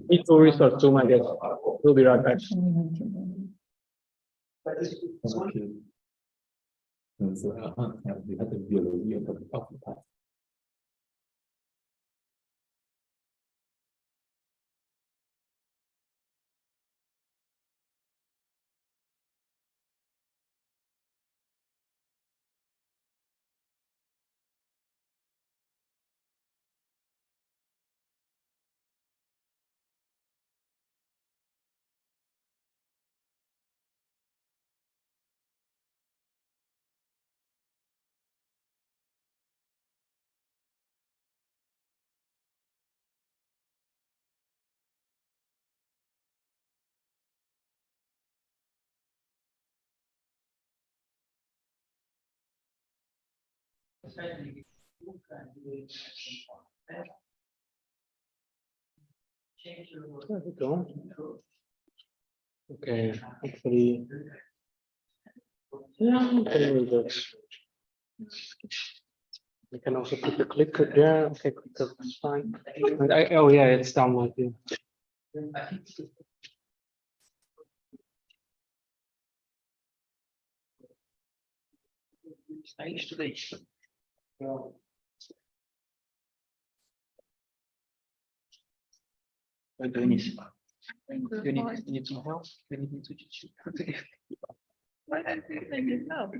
Need to research too, I guess. We'll be right back. Okay. Also, ja, sie hatte Biologie und dann aufgepasst. There we go. Okay, hopefully. Yeah, okay, really good. We can also put the clicker there. Okay, clicker, that's fine. And oh yeah, it's download here. You need some help? You need me to teach you? Why don't you need help?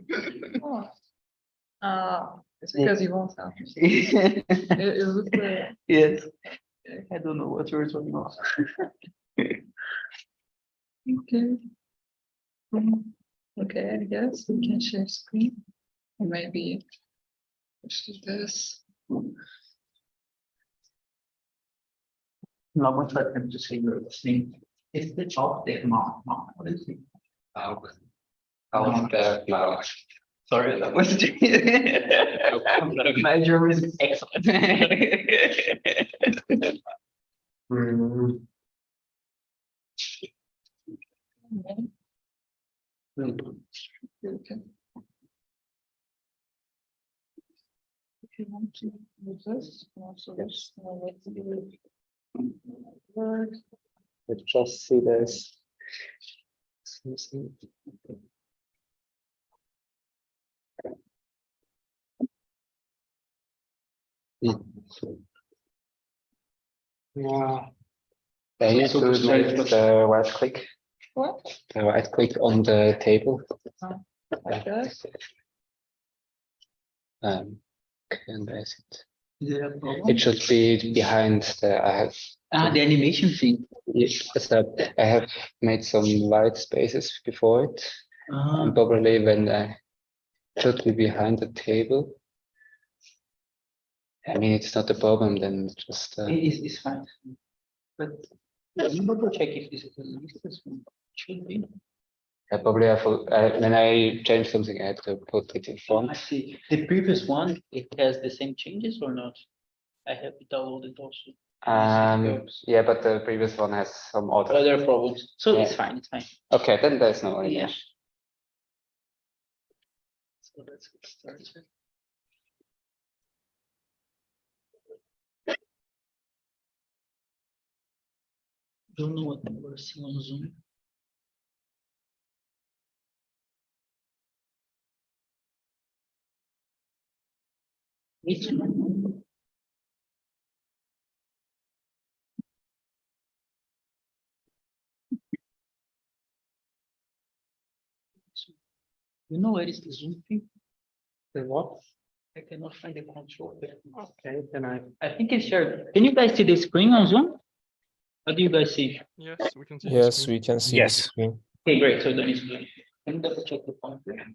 It's because you won't help. It was yes. I don't know what you're talking about. Okay. Okay, I guess we can share screen. Or maybe push this. No, what's that I'm just saying you're listening? Is the job there, mom? What is it? Sorry, that was my German is excellent. Okay. If you want to use this, also there's no way to do it. Let's just see this. Yeah. Then you should make the right click. What? The right click on the table. Like that? And that's it. Is there a problem? It should be behind the. I have. The animation thing. Yes, so I have made some white spaces before it, and probably when I should be behind the table. I mean, it's not a problem. Then just. It's fine. But let me double check if this is this one. Should be. I probably have when I change something, I have to put it in front. I see. The previous one, it has the same changes or not? I have it downloaded also. Yeah, but the previous one has some Other problems. So yeah. it's fine. It's fine. Okay, then there's no idea. Yeah. So let's get started. Don't know what we're seeing on Zoom. You know where is the Zoom thing? The what? I cannot find the control. Okay, then I think it's shared. Can you guys see the screen on Zoom? What do you guys see? Yes, we can see. Yes, we can see the screen. Okay, great. So then it's good. Can you double check the point here?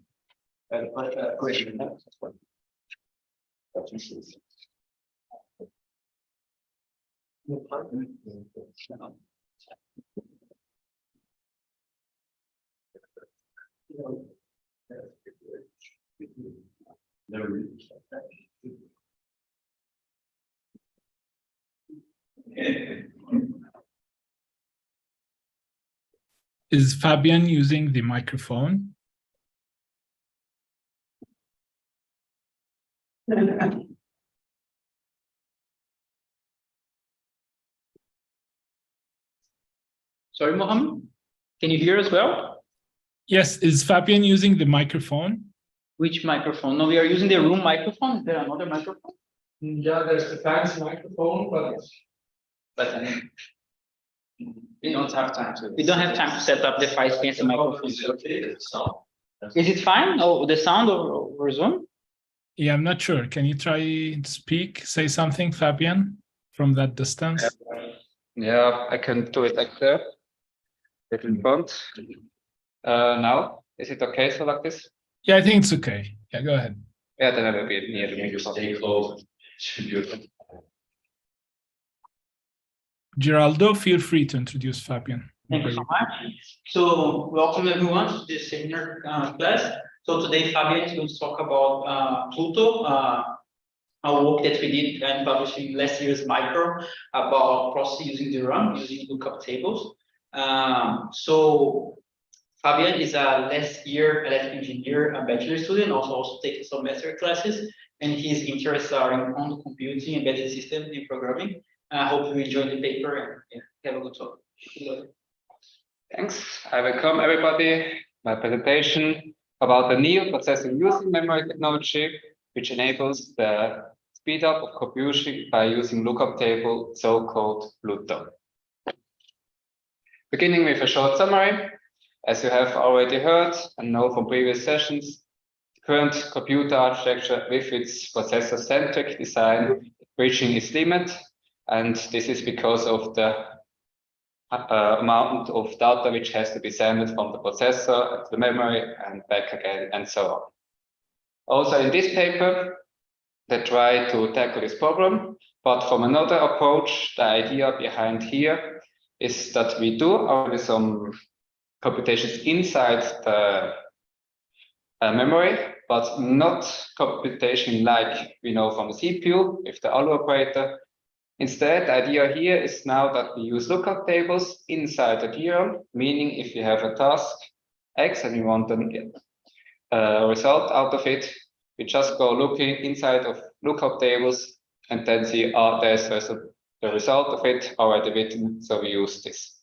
Is Fabian using the microphone? Sorry, Mohammed, can you hear us well? Yes, is Fabian using the microphone? Which microphone? No, we are using the room microphone. Is there another microphone? Yeah, there's the fancy microphone, But we don't have time to set up the 5 fancy microphones. Is it fine? Oh, the sound over Zoom? Yeah, I'm not sure. Can you try to speak, say something, Fabian, from that distance? Yeah, I can do it like that. Get in front. Now, is it okay so like this? Yeah, I think it's okay. Yeah, go ahead. Yeah, then I will be near the microphone. Geraldo, feel free to introduce Fabian. Thank you so much. So welcome everyone to this seminar class. So today Fabian is going to talk about pLUTo, our work that we did and publishing last year's micro about process using the RAM, using lookup tables. So Fabian is a last year electrical engineer, a bachelor student, also taking some master classes, and his interests are in quantum computing, embedded systems, and programming. I hope you enjoy the paper and have a good talk. Thanks. I welcome everybody. My presentation about the new processing using memory technology, which enables the speed up of computing by using lookup table, so-called pLUTo. Beginning with a short summary. As you have already heard and know from previous sessions, the current computer architecture with its processor-centric design reaching its limit, and this is because of the amount of data which has to be sent from the processor to the memory and back again, and so on. Also in this paper, they try to tackle this problem, but from another approach. The idea behind here is that we do already some computations inside the memory, but not computation like we know from the CPU with the ALU operator. Instead, the idea here is now that we use lookup tables inside the DRAM, meaning if you have a task X and you want a result out of it, we just go looking inside of lookup tables and then see, there's the result of it already written, so we use this.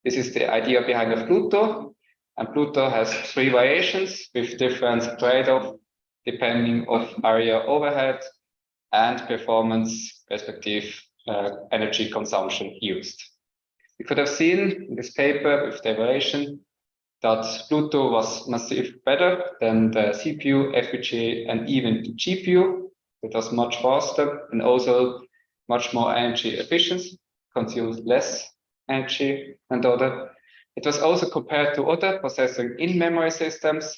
This is the idea behind the pLUTo, and pLUTo has 3 variations with different trade-off depending of area overhead and performance, respective energy consumption used. You could have seen in this paper with the variation that pLUTo was massively better than the CPU, FPGA, and even the GPU. It was much faster and also much more energy efficient, consumes less energy than the other. It was also compared to other processing in-memory systems,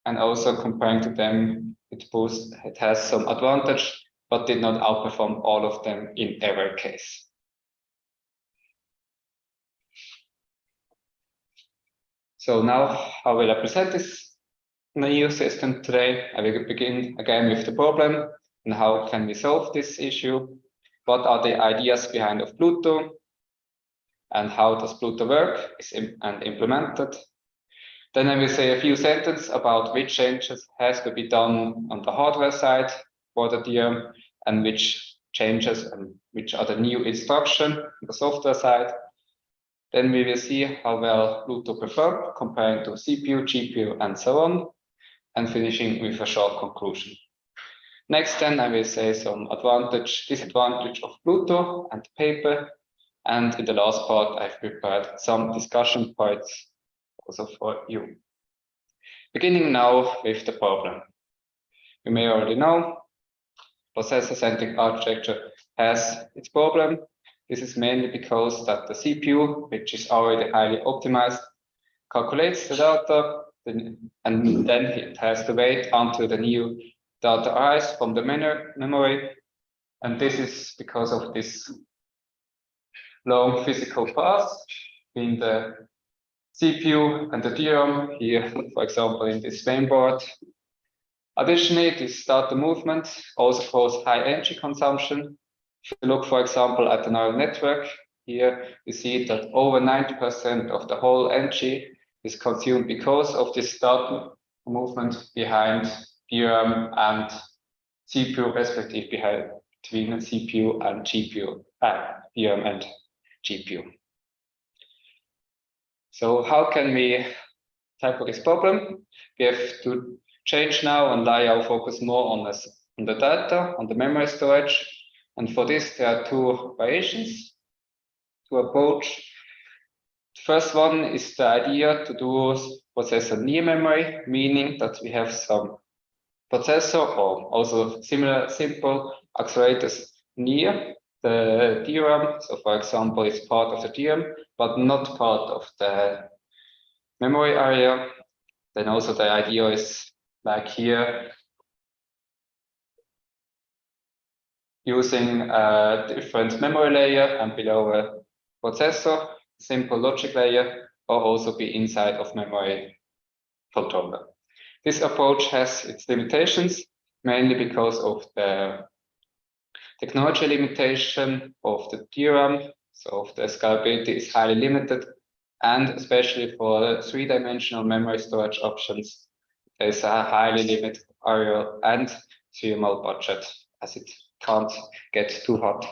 and also comparing to them, it has some advantage, but did not outperform all of them in every case. So now how will I present this new system today? I will begin again with the problem and how can we solve this issue? What are the ideas behind of pLUTo? And how does pLUTo work and implemented? Then I will say a few sentences about which changes has to be done on the hardware side for the DRAM and which changes and which are the new instructions on the software side. Then we will see how well pLUTo performed comparing to CPU, GPU, and so on, and finishing with a short conclusion. Next, then I will say some advantage, disadvantage of pLUTo and the paper. And in the last part, I've prepared some discussion points also for you. Beginning now with the problem. You may already know, processor-centric architecture has its problem. This is mainly because that the CPU, which is already highly optimized, calculates the data, and then it has to wait until the new data arrives from the memory. And this is because of this long physical path between the CPU and the DRAM, here, for example, in this mainboard. Additionally, this data movement also causes high energy consumption. If you look, for example, at the neural network, here you see that over 90% of the whole energy is consumed because of this data movement behind DRAM and CPU, respectively between CPU and GPU, DRAM and GPU. So how can we tackle this problem? We have to change now and lay our focus more on the data, on the memory storage. And for this, there are two variations to approach. The first one is the idea to do processor near memory, meaning that we have some processor or also similar simple accelerators near the DRAM. So for example, it's part of the DRAM, but not part of the memory area. Then also the idea is like here, using a different memory layer and below a processor, simple logic layer, or also be inside of memory controller. This approach has its limitations, mainly because of the technology limitation of the DRAM. So the scalability is highly limited, and especially for three-dimensional memory storage options, there's a highly limited areal and thermal budget, as it can't get too hot.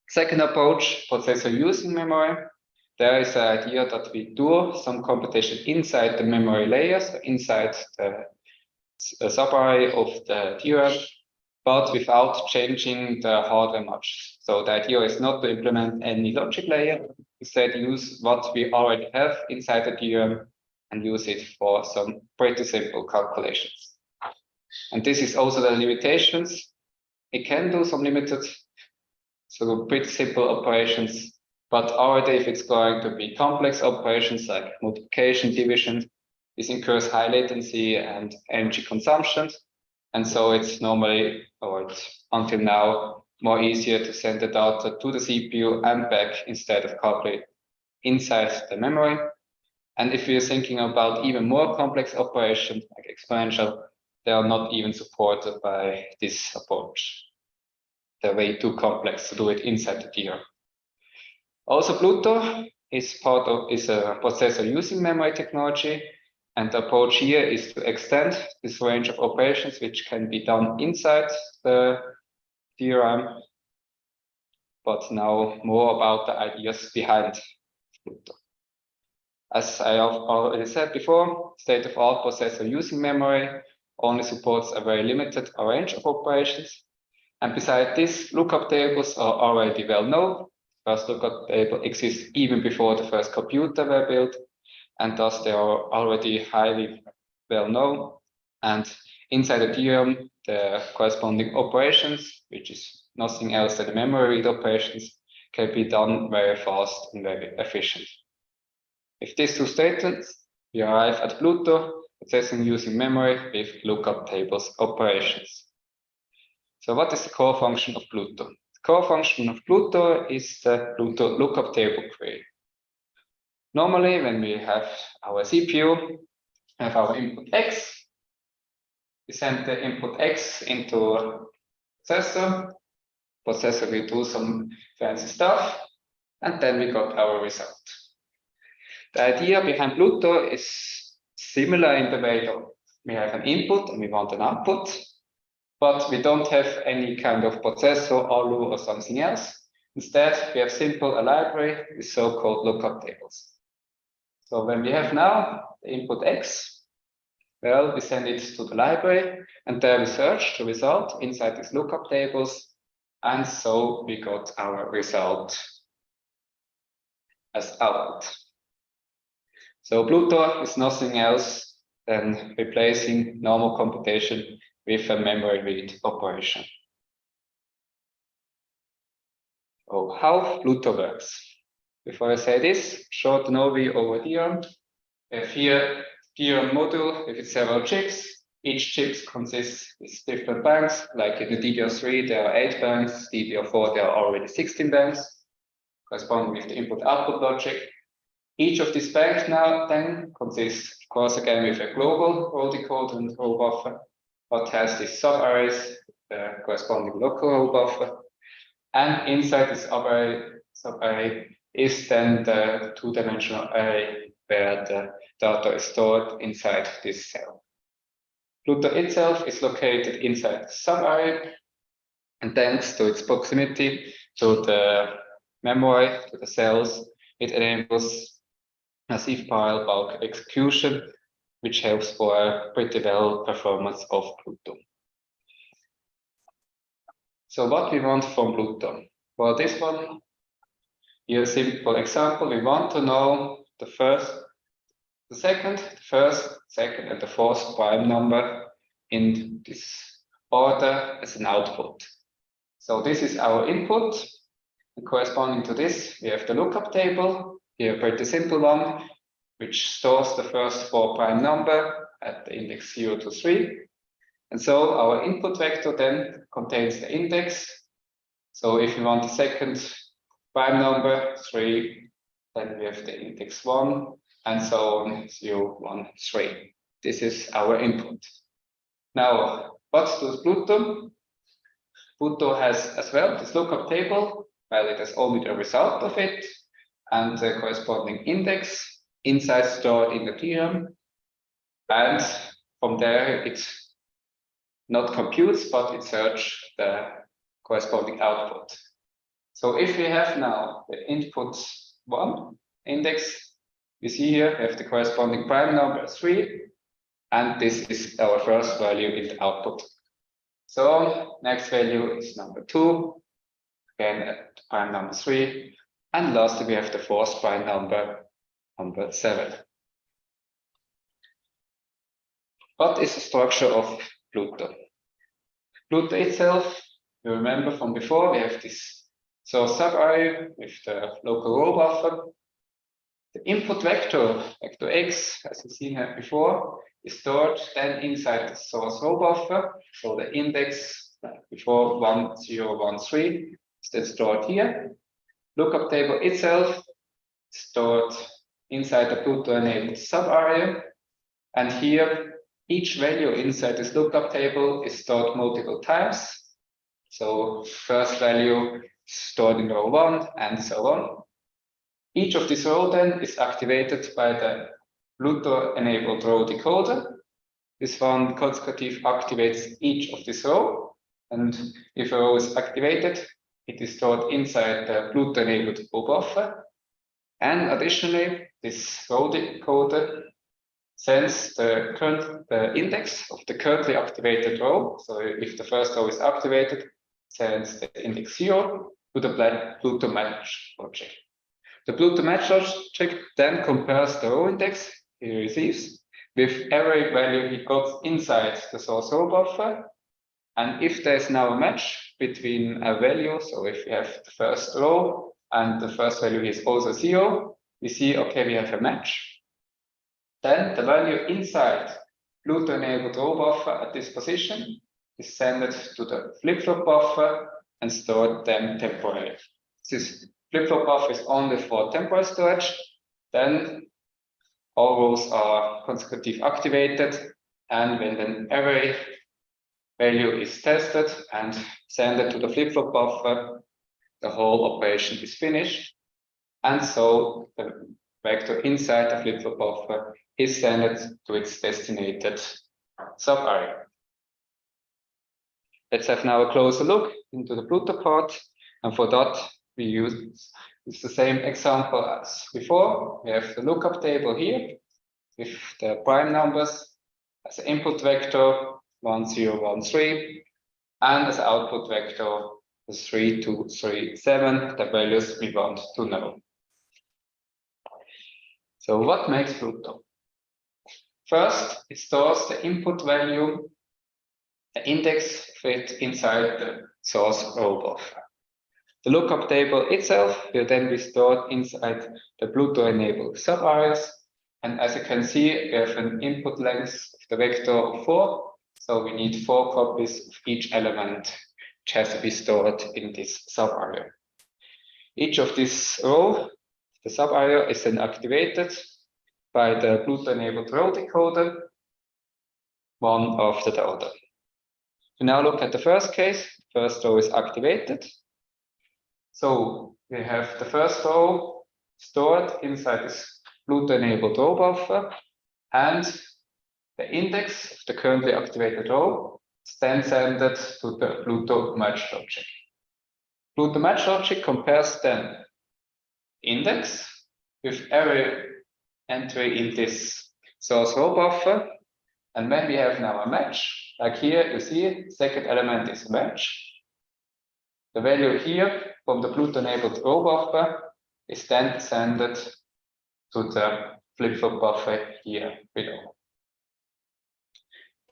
Second approach, processor using memory. There is an idea that we do some computation inside the memory layers, inside the subarray of the DRAM, but without changing the hardware much. So the idea is not to implement any logic layer, instead use what we already have inside the DRAM and use it for some pretty simple calculations. And this is also the limitations. It can do some limited, so pretty simple operations, but already if it's going to be complex operations like multiplication, division, this incurs high latency and energy consumption. And so it's normally, or it's until now, more easier to send the data to the CPU and back instead of calculate inside the memory. And if you're thinking about even more complex operations like exponential, they are not even supported by this approach. They're way too complex to do it inside the DRAM. Also, pLUTo is a processor using memory technology, and the approach here is to extend this range of operations which can be done inside the DRAM. But now more about the ideas behind pLUTo. As I have already said before, state-of-the-art processor using memory only supports a very limited range of operations. And besides this, lookup tables are already well known. First lookup table exists even before the first computer were built, and thus they are already highly well known. And inside the DRAM, the corresponding operations, which is nothing else than the memory read operations, can be done very fast and very efficient. With these two statements, we arrive at pLUTo, processing using memory with lookup tables operations. So what is the core function of pLUTo? The core function of pLUTo is the pLUTo lookup table query. Normally, when we have our CPU, have our input X, we send the input X into processor. Processor will do some fancy stuff, and then we got our result. The idea behind pLUTo is similar in the way that we have an input and we want an output, but we don't have any kind of processor, ALU, or something else. Instead, we have a library with so-called lookup tables. So when we have now the input X, well, we send it to the library, and there we search the result inside these lookup tables, and so we got our result as output. So pLUTo is nothing else than replacing normal computation with a memory read operation. So how pLUTo works. Before I say this, short overview over DRAM. We have here DRAM module with its several chips. Each chip consists of different banks. Like in the DDR3, there are 8 banks. DDR4, there are already 16 banks, corresponding with the input-output logic. Each of these banks now then consists, of course, again with a global row decoder and row buffer, but has these subarrays, the corresponding local row buffer. And inside this subarray is then the two-dimensional array where the data is stored inside this cell. pLUTo itself is located inside the subarray, and thanks to its proximity to the memory, to the cells, it enables massive file bulk execution, which helps for a pretty well performance of pLUTo. So what we want from pLUTo? For this one, here a simple example, we want to know the first, the second, the first, second, and the fourth prime number in this order as an output. So this is our input. And corresponding to this, we have the lookup table, here a pretty simple one, which stores the first 4 prime number at the index 0 to 3. And so our input vector then contains the index. So if you want the second prime number 3, then we have the index 1, and so on 0, 1, 3. This is our input. Now, what does pLUTo? pLUTo has as well this lookup table, where it has only the result of it and the corresponding index inside stored in the DRAM. And from there, it not computes, but it searches the corresponding output. So if we have now the input 1 index, we see here we have the corresponding prime number 3, and this is our first value in the output. So next value is number 2, again at prime number 3, and lastly we have the fourth prime number, number 7. What is the structure of pLUTo? pLUTo itself, you remember from before, we have this source subarray with the local row buffer. The input vector, vector x, as you seen here before, is stored then inside the source row buffer. So the index before 1, 0, 1, 3 is then stored here. Lookup table itself is stored inside the pLUTo enabled subarray. And here, each value inside this lookup table is stored multiple times. So first value stored in row 1 and so on. Each of these rows then is activated by the pLUTo enabled row decoder. This one consecutive activates each of these rows. And if a row is activated, it is stored inside the pLUTo enabled row buffer. And additionally, this row decoder sends the index of the currently activated row. So if the first row is activated, sends the index 0 to the pLUTo match object. The pLUTo match object then compares the row index he receives with every value he got inside the source row buffer. And if there's now a match between a value, so if we have the first row and the first value is also 0, we see, okay, we have a match. Then the value inside pLUTo enabled row buffer at this position is sent to the flip-flop buffer and stored then temporarily. This flip-flop buffer is only for temporary storage. Then all rows are consecutive activated, and when then every value is tested and sent to the flip-flop buffer, the whole operation is finished. And so the vector inside the flip-flop buffer is sent to its designated subarray. Let's have now a closer look into the pLUTo part, and for that we use the same example as before. We have the lookup table here with the prime numbers as an input vector 1, 0, 1, 3, and as output vector the 3, 2, 3, 7, the values we want to know. So what makes pLUTo? First, it stores the input value, the index fit inside the source row buffer. The lookup table itself will then be stored inside the pLUTo enabled subarrays. And as you can see, we have an input length of the vector of 4. So we need 4 copies of each element which has to be stored in this subarray. Each of these rows, the subarray, is then activated by the pLUTo enabled row decoder, one after the other. We now look at the first case. First row is activated. So we have the first row stored inside this pLUTo enabled row buffer, and the index of the currently activated row is then sent to the pLUTo match object. pLUTo match object compares then index with every entry in this source row buffer. And when we have now a match, like here, you see, second element is a match. The value here from the pLUTo enabled row buffer is then sent to the flip-flop buffer here below.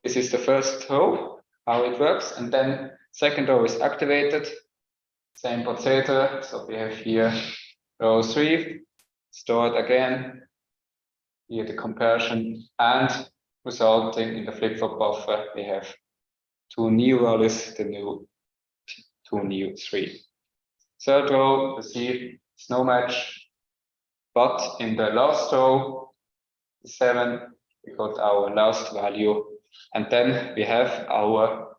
This is the first row, how it works, and then second row is activated. Same procedure. So we have here row 3 stored again. Here the comparison, and resulting in the flip-flop buffer, we have 2 new values, the new 2 new 3. Third row, you see it's no match, but in the last row, 7, we got our last value, and then we have our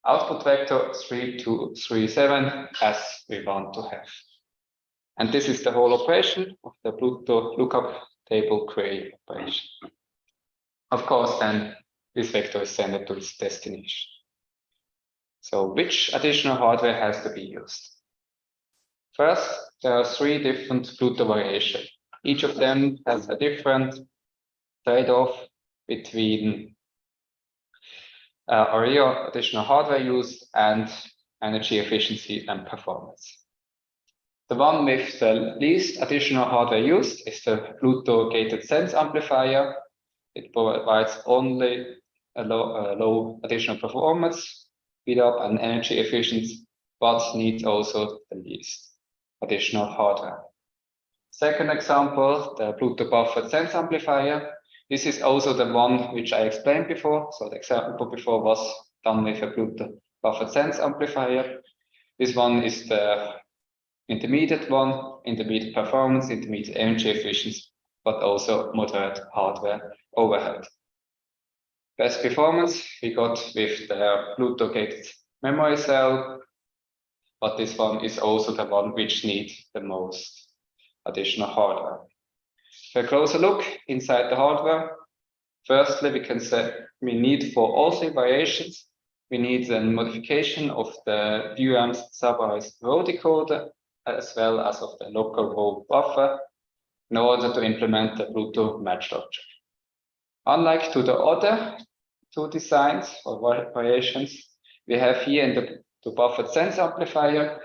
output vector 3237 as we want to have. And this is the whole operation of the pLUTo lookup table query operation. Of course, then this vector is sent to its destination. So which additional hardware has to be used? First, there are 3 different pLUTo variations. Each of them has a different trade-off between area of additional hardware use and energy efficiency and performance. The one with the least additional hardware used is the pLUTo gated sense amplifier. It provides only a low additional performance, speed up, and energy efficiency, but needs also the least additional hardware. Second example, the pLUTo buffered sense amplifier. This is also the one which I explained before. So the example before was done with a pLUTo buffered sense amplifier. This one is the intermediate one, intermediate performance, intermediate energy efficiency, but also moderate hardware overhead. Best performance we got with the pLUTo gated memory cell, but this one is also the one which needs the most additional hardware. For a closer look inside the hardware, firstly, we can say we need for all 3 variations, we need a modification of the DRAM's subarized row decoder as well as of the local row buffer in order to implement the pLUTo match logic. Unlike to the other 2 designs or variations, we have here in the buffered sense amplifier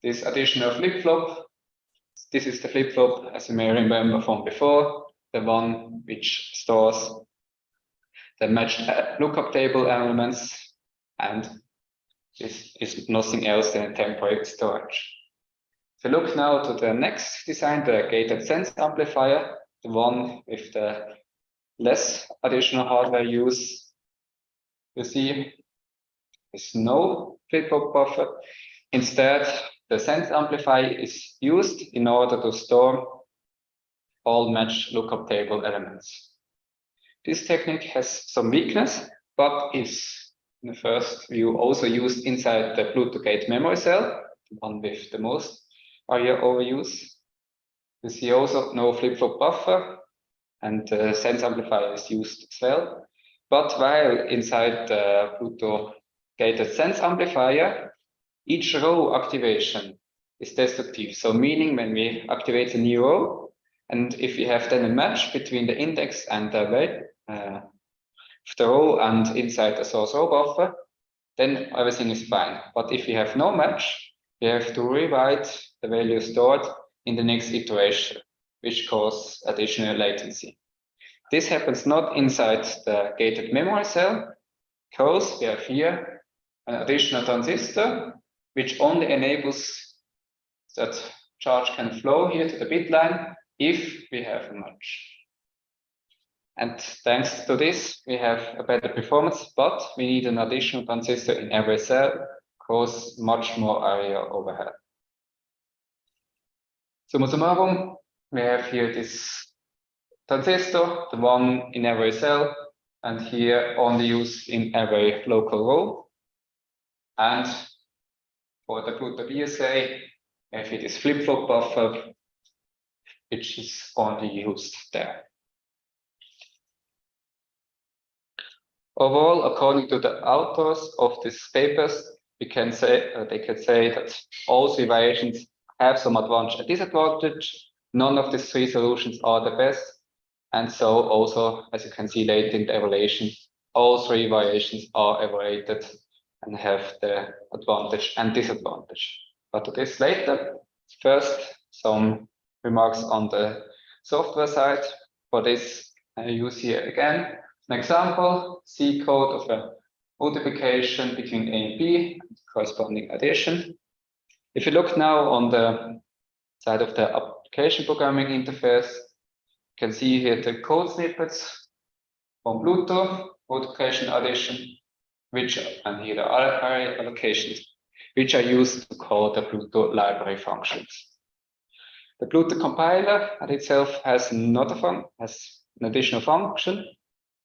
this additional flip-flop. This is the flip-flop, as you may remember from before, the one which stores the matched lookup table elements, and this is nothing else than a temporary storage. If you look now to the next design, the gated sense amplifier, the one with the less additional hardware use, you see there's no flip-flop buffer. Instead, the sense amplifier is used in order to store all matched lookup table elements. This technique has some weakness, but is in the first view also used inside the pLUTo gate memory cell, the one with the most area overuse. You see also no flip-flop buffer, and the sense amplifier is used as well. But while inside the pLUTo gated sense amplifier, each row activation is destructive. So meaning when we activate a new row, and if we have then a match between the index and the weight of the row and inside the source row buffer, then everything is fine. But if we have no match, we have to rewrite the value stored in the next iteration, which causes additional latency. This happens not inside the gated memory cell, because we have here an additional transistor which only enables that charge can flow here to the bit line if we have a match. And thanks to this, we have a better performance, but we need an additional transistor in every cell, cause much more area overhead. Summa summarum, we have here this transistor, the one in every cell, and here only used in every local row. And for the pLUTo BSA, we have here this flip-flop buffer, which is only used there. Overall, according to the authors of these papers, we can say they can say that all 3 variations have some advantage and disadvantage, none of these three solutions are the best. And so also, as you can see later in the evaluation, all three variations are evaluated and have the advantage and disadvantage. But to this later. First, some remarks on the software side. For this, I use here again an example, C code of a multiplication between A and B, corresponding addition. If you look now on the side of the application programming interface, you can see here the code snippets from pLUTo, multiplication, addition, and here the array allocations, which are used to call the pLUTo library functions. The pLUTo compiler at itself has an additional function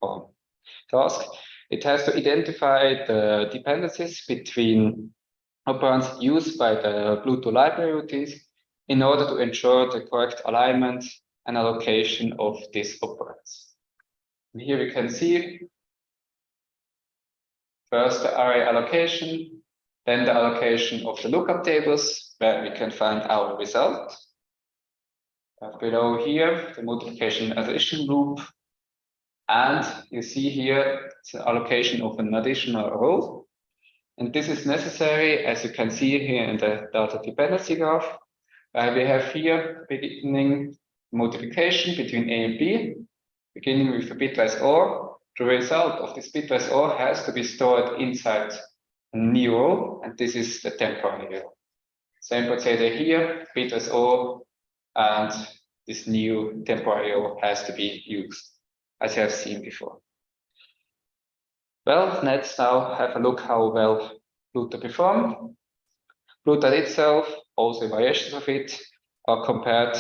or task. It has to identify the dependencies between operands used by the pLUTo library routines in order to ensure the correct alignment and allocation of these operands. And here we can see first the array allocation, then the allocation of the lookup tables, where we can find our result. Below here, the multiplication addition loop. And you see here, it's an allocation of an additional row. And this is necessary, as you can see here in the data dependency graph. We have here beginning multiplication between A and B, beginning with a bitwise OR. The result of this bitwise OR has to be stored inside a new row, and this is the temporary row. Same procedure here, bitwise OR, and this new temporary row has to be used, as you have seen before. Well, let's now have a look how well pLUTo performed. pLUTo itself, also variations of it, are compared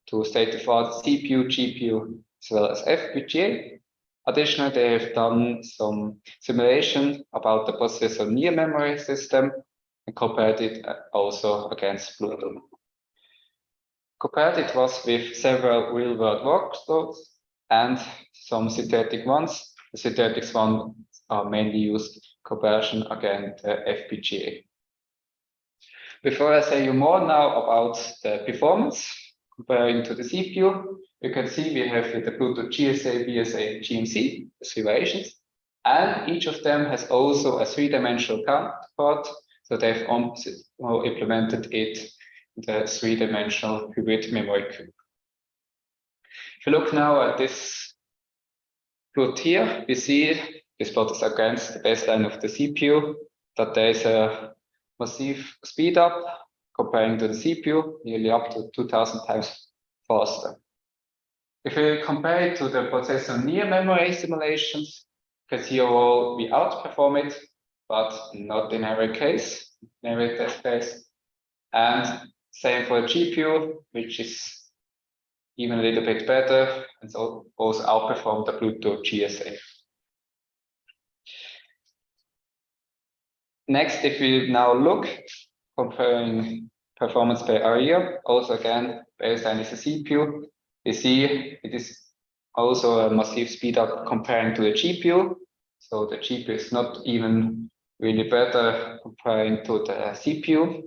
to state-of-the-art CPU, GPU, as well as FPGA. Additionally, they have done some simulation about the processor near memory system and compared it also against pLUTo. Compared it was with several real-world workloads and some synthetic ones. The synthetic ones are mainly used comparison against the FPGA. Before I say you more now about the performance comparing to the CPU, you can see we have here the pLUTo GSA, BSA, and GMC, the three variations, and each of them has also a three-dimensional counterpart, so they've implemented it in the three-dimensional hybrid memory cube. If you look now at this plot here, we see this plot is against the baseline of the CPU, that there is a massive speed up comparing to the CPU, nearly up to 2,000 times faster. If we compare it to the processor near memory simulations, you can see overall we outperform it, but not in every case, in every test case. And same for the GPU, which is even a little bit better, and so also outperform the pLUTo GSA. Next, if we now look, comparing performance per area, also again, baseline is a CPU, we see it is also a massive speed up comparing to the GPU. So the GPU is not even really better comparing to the CPU.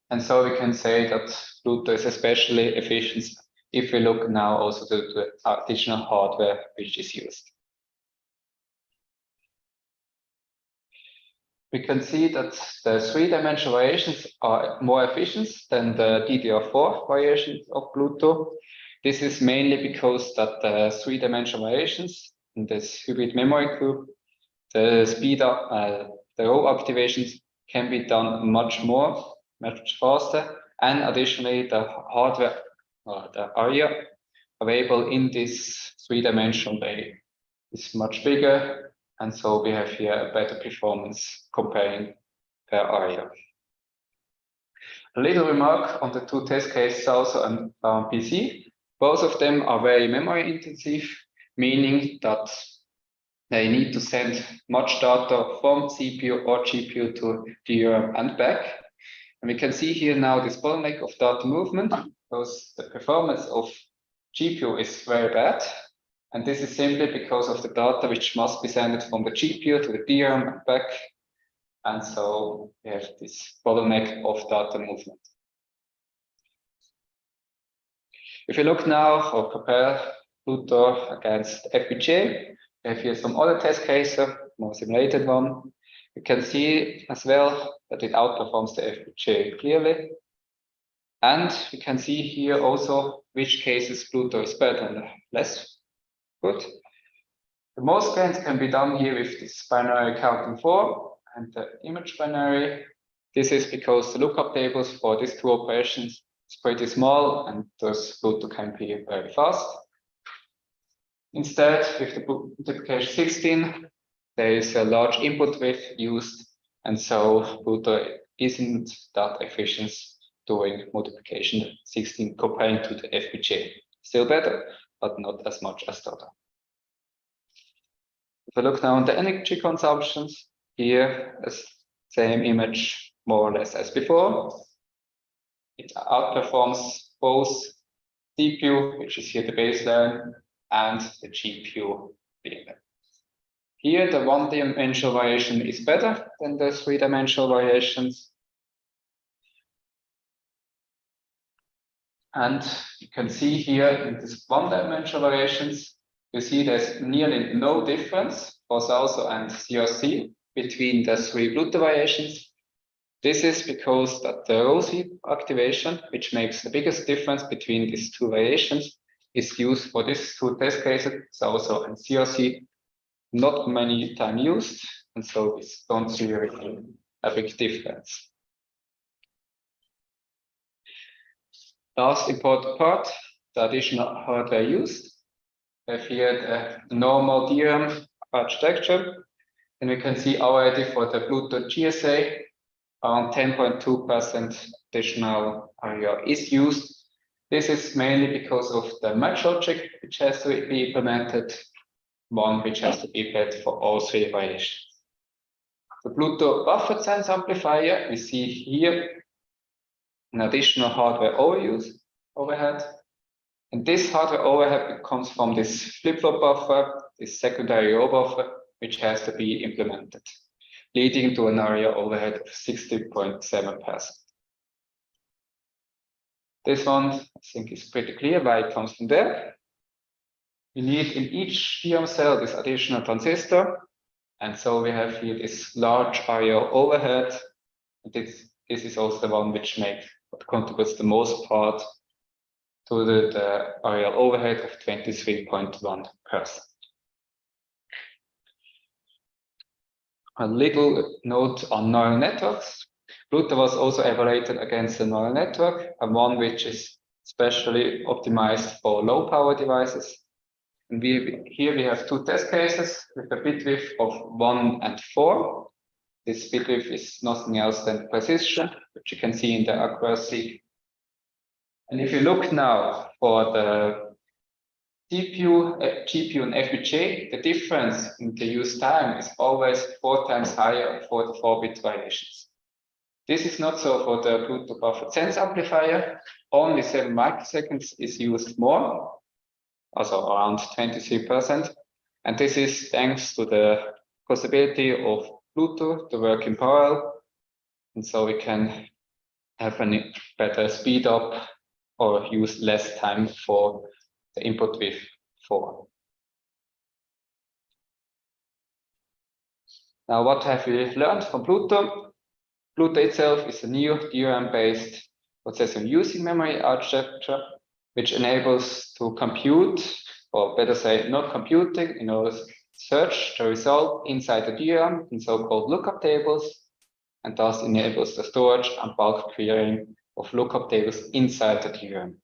And so we can say that pLUTo is especially efficient if we look now also to the additional hardware which is used. We can see that the three-dimensional variations are more efficient than the DDR4 variations of pLUTo. This is mainly because that the three-dimensional variations in this hybrid memory group, the speed up, the row activations can be done much faster, and additionally the hardware, the area available in this three-dimensional way is much bigger, and so we have here a better performance comparing per area. A little remark on the two test cases also on PC. Both of them are very memory intensive, meaning that they need to send much data from CPU or GPU to DRAM and back. And we can see here now this bottleneck of data movement, because the performance of GPU is very bad. And this is simply because of the data which must be sent from the GPU to the DRAM and back. And so we have this bottleneck of data movement. If you look now or compare pLUTo against FPGA, we have here some other test cases, more simulated one. You can see as well that it outperforms the FPGA clearly. And we can see here also which cases pLUTo is better and less good. The most gains can be done here with this binary counting 4 and the image binary. This is because the lookup tables for these two operations is pretty small and thus pLUTo can be very fast. Instead, with the multiplication 16, there is a large input width used, and so pLUTo isn't that efficient doing multiplication 16 comparing to the FPGA. Still better, but not as much as the other. If I look now at the energy consumptions, here the same image more or less as before. It outperforms both CPU, which is here the baseline, and the GPU being there. Here the one-dimensional variation is better than the three-dimensional variations. And you can see here in this one-dimensional variations, you see there's nearly no difference for SALSO and CRC between the three pLUTo variations. This is because that the RowHammer activation, which makes the biggest difference between these two variations, is used for these two test cases, SALSO and CRC, not many times used, and so we don't see really a big difference. Last important part, the additional hardware used. We have here the normal DRAM architecture, and we can see already for the pLUTo GSA, around 10.2% additional area is used. This is mainly because of the match logic, which has to be implemented, one which has to be implemented for all three variations. The pLUTo buffer sense amplifier, we see here an additional hardware overhead. And this hardware overhead comes from this flip-flop buffer, this secondary row buffer, which has to be implemented, leading to an area overhead of 60.7%. This one, I think, is pretty clear why it comes from there. You need in each DRAM cell this additional transistor, and so we have here this large area overhead. This is also the one which contributes the most part to the area overhead of 23.1%. A little note on neural networks. pLUTo was also evaluated against a neural network, and one which is specially optimized for low power devices. And here we have two test cases with a bit width of 1 and 4. This bit width is nothing else than precision, which you can see in the accuracy. And if you look now for the CPU, GPU, and FPGA, the difference in the use time is always 4 times higher for the 4-bit variations. This is not so for the pLUTo buffer sense amplifier. Only 7 microseconds is used more, also around 23%. And this is thanks to the possibility of pLUTo to work in parallel. And so we can have a better speed up or use less time for the input with 4. Now, what have we learned from pLUTo? pLUTo itself is a new DRAM-based processor using memory architecture, which enables to compute, or better say, not computing, in order to search the result inside the DRAM in so-called lookup tables, and thus enables the storage and bulk querying of lookup tables inside the DRAM.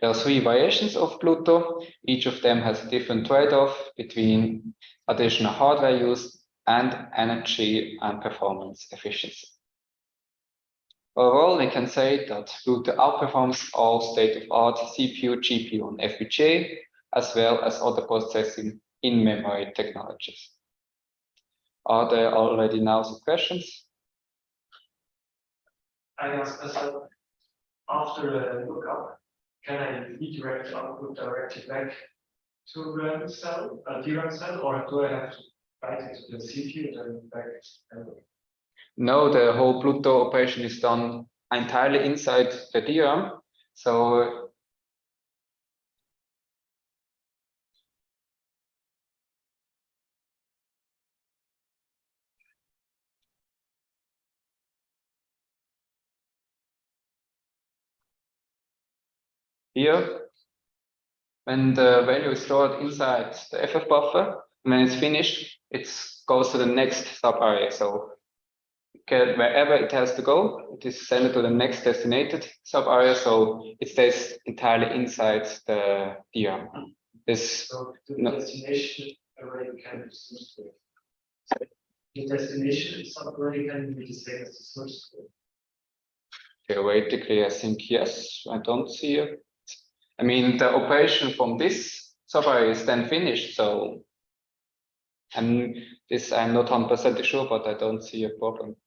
There are 3 variations of pLUTo. Each of them has a different trade-off between additional hardware use and energy and performance efficiency. Overall, we can say that pLUTo outperforms all state-of-art CPU, GPU, and FPGA, as well as other processing in-memory technologies. Are there already now some questions? I ask myself, after a lookup, can I redirect output directly back to a DRAM cell, or do I have to write it to the CPU and then back? No, the whole pLUTo operation is done entirely inside the DRAM. So here, when the value is stored inside the FF buffer, when it's finished, it goes to the next sub area. So wherever it has to go, it is sent to the next designated sub area. So it stays entirely inside the DRAM. This So the no. destination array can be source code. The destination subarray can be the same as the source code. Theoretically, I think yes. I don't see it. I mean, the operation from this subarray is then finished. So, and this I'm not 100% sure, but I don't see a problem.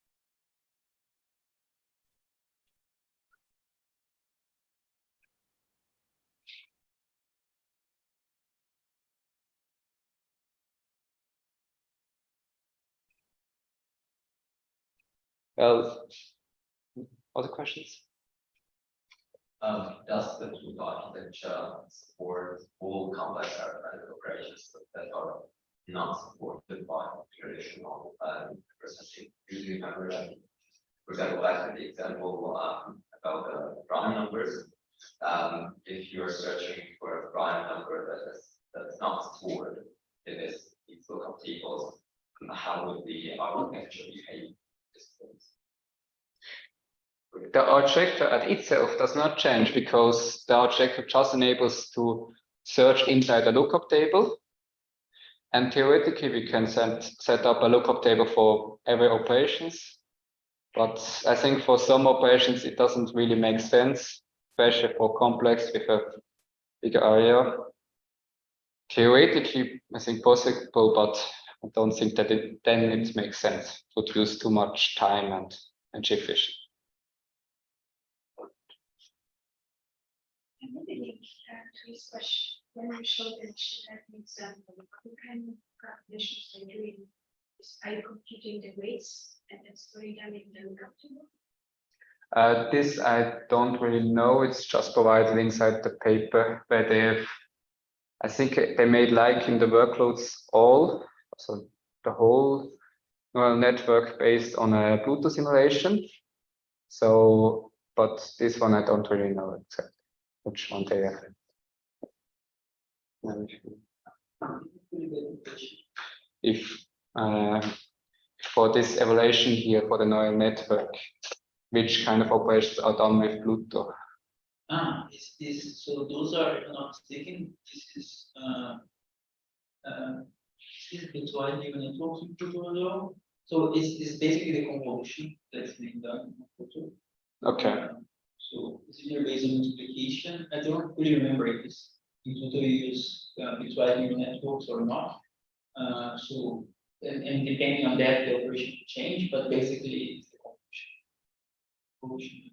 Well, other questions? Does the Mutlu architecture support all complex arithmetic operations that are not supported by traditional processing using memory? For example, back to the example about the prime numbers. If you're searching for a prime number that's not stored in these lookup tables, how would the architecture behave? The architecture at itself does not change because the architecture just enables to search inside a lookup table. And theoretically, we can set up a lookup table for every operations. But I think for some operations, it doesn't really make sense, especially for complex with a bigger area. Theoretically, I think possible, but I don't think that then it makes sense to use too much time and chip efficient. Maybe to his question, when you show the example, what kind of calculations are you doing? Are you computing the weights and then storing them in the lookup table? This I don't really know. It's just provided inside the paper where they have, I think they made like in the workloads all, so the whole neural network based on a pLUTo simulation. So, but this one I don't really know exactly which one they have. If for this evaluation here for the neural network, which kind of operations are done with pLUTo? So those are not taken. This is virtual neural networks in pLUTo. So it's basically the convolution that's being done in pLUTo. Okay. So it's either based on multiplication. I don't really remember if it's in pLUTo you use virtual neural networks or not. So and depending on that, the operation will change, but basically it's the convolution.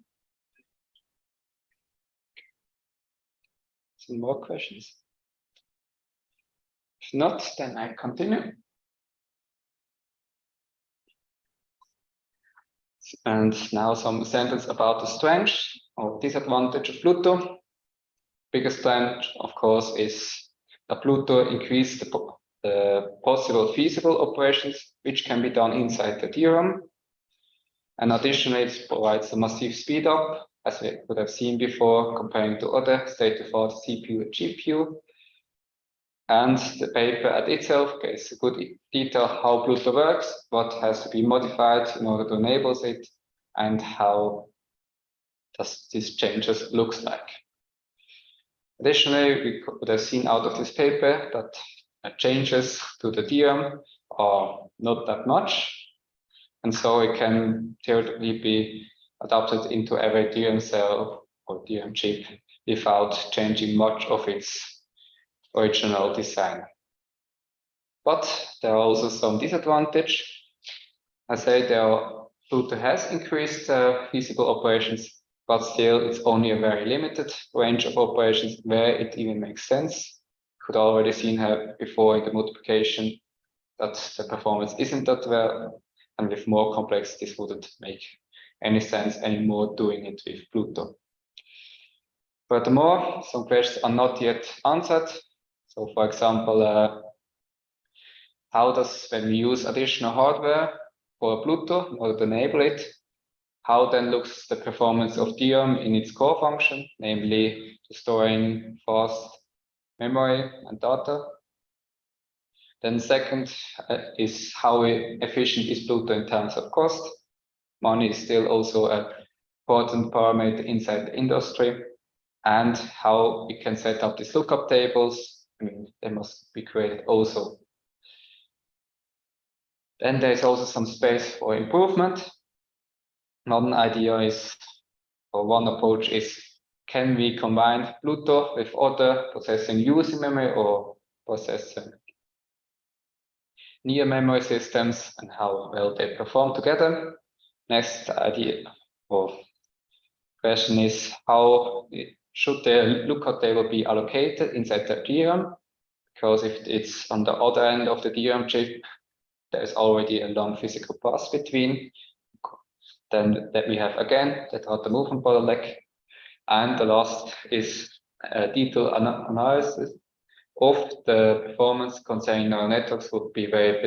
Some more questions? If not, then I continue. And now some sentence about the strength or disadvantage of pLUTo. Biggest strength, of course, is that pLUTo increases the possible feasible operations which can be done inside the DRAM. And additionally, it provides a massive speed up, as we could have seen before, comparing to other state-of-the-art CPU and GPU. And the paper at itself gives a good detail how pLUTo works, what has to be modified in order to enable it, and how does these changes looks like. Additionally, we could have seen out of this paper that changes to the DRAM are not that much, and so it can theoretically be adapted into every DRAM cell or DRAM chip without changing much of its original design. But there are also some disadvantages. I say pLUTo has increased feasible operations, but still it's only a very limited range of operations where it even makes sense. Could already seen before in the multiplication that the performance isn't that well, and with more complex, this wouldn't make any sense anymore doing it with pLUTo. Furthermore, some questions are not yet answered. So, for example, how does, when we use additional hardware for pLUTo in order to enable it, how then looks the performance of DRAM in its core function, namely storing fast memory and data. Then second is how efficient is pLUTo in terms of cost. Money is still also an important parameter inside the industry, and how we can set up these lookup tables. I mean, they must be created also. Then there's also some space for improvement. One idea is, or one approach is, can we combine pLUTo with other processing using memory or processing near memory systems, and how well they perform together? Next idea or question is, how should the lookup table be allocated inside the DRAM? Because if it's on the other end of the DRAM chip, there's already a long physical path between. Then that we have again that are the movement bottleneck. And the last is a detailed analysis of the performance concerning neural networks would be very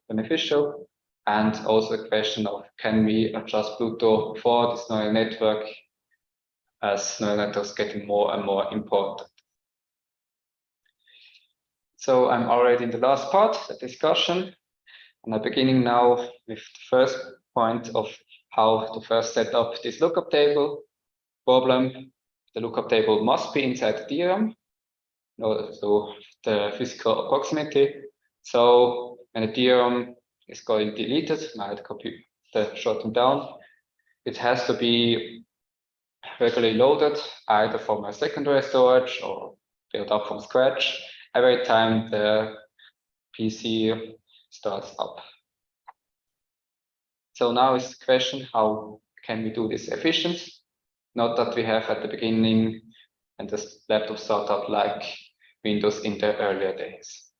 beneficial. And also a question of, can we adjust pLUTo for this neural network as neural networks getting more and more important? So I'm already in the last part, the discussion. And I'm beginning now with the first point of how to first set up this lookup table. Problem, the lookup table must be inside the DRAM, so the physical proximity. So when the DRAM is going deleted, now the computer shutting down, it has to be regularly loaded either from a secondary storage or built up from scratch every time the PC starts up. So now is the question, how can we do this efficient? Not that we have at the beginning and the laptop startup like Windows in the earlier days.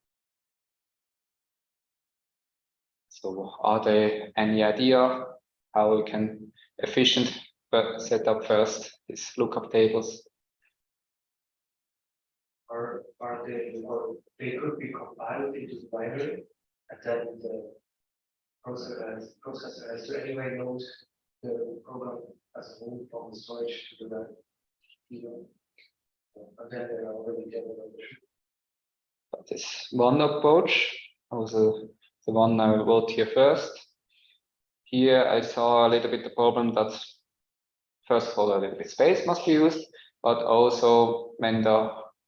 So are there any idea how we can efficient set up first these lookup tables? Or are they, or they could be compiled into the binary, and then the processor has to anyway load the program as a whole from the storage to the and then they are already developed. That is one approach, also the one I wrote here first. Here I saw a little bit the problem that first of all a little bit space must be used, but also when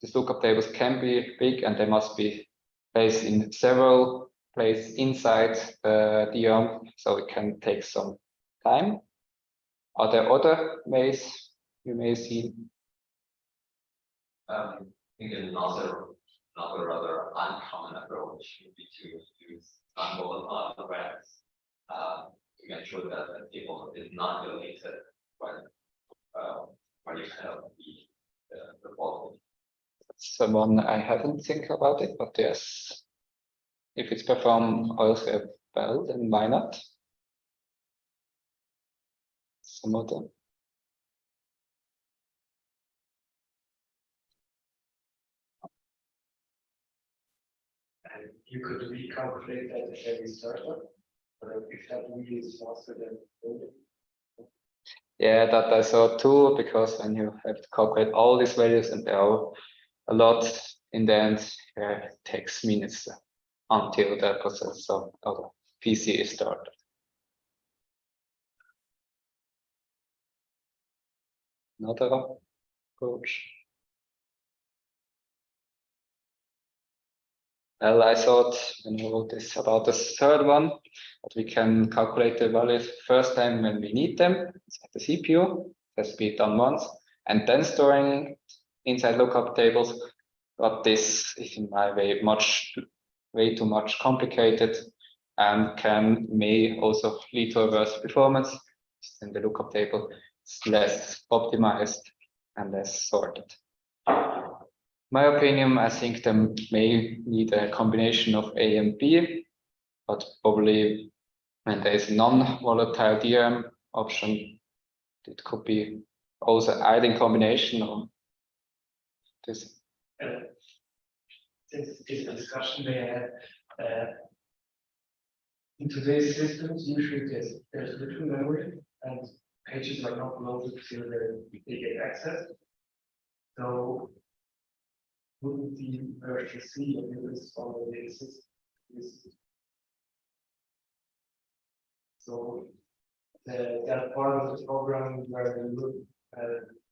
these lookup tables can be big and they must be placed in several places inside the DRAM, so it can take some time. Are there other ways you may see? I think another rather uncommon approach would be to use non-volatile arrays to make sure that the table is not deleted when you kind of beat the volume. That's the one I haven't think about it, but yes, if it's performed also well, then why not? Some of them. And you could recalculate that at every startup, but if that really is faster than building. Yeah, that I saw too, because when you have to calculate all these values and there are a lot in the end, it takes minutes until the processor or the PC is started. Another approach. Well, I thought when I wrote this about the third one, that we can calculate the values first time when we need them inside the CPU. It has to be done once, and then storing inside lookup tables. But this is in my way too much complicated, and may also lead to a worse performance. In the lookup table, it's less optimized and less sorted. My opinion, I think they may need a combination of A and B, but probably when there is a non-volatile DRAM option, it could be also either in combination or this. Since it's a discussion they had, in today's systems, usually there's little memory, and pages are not loaded to they get access. So wouldn't the version C of this already exist? So that part of the program where the loop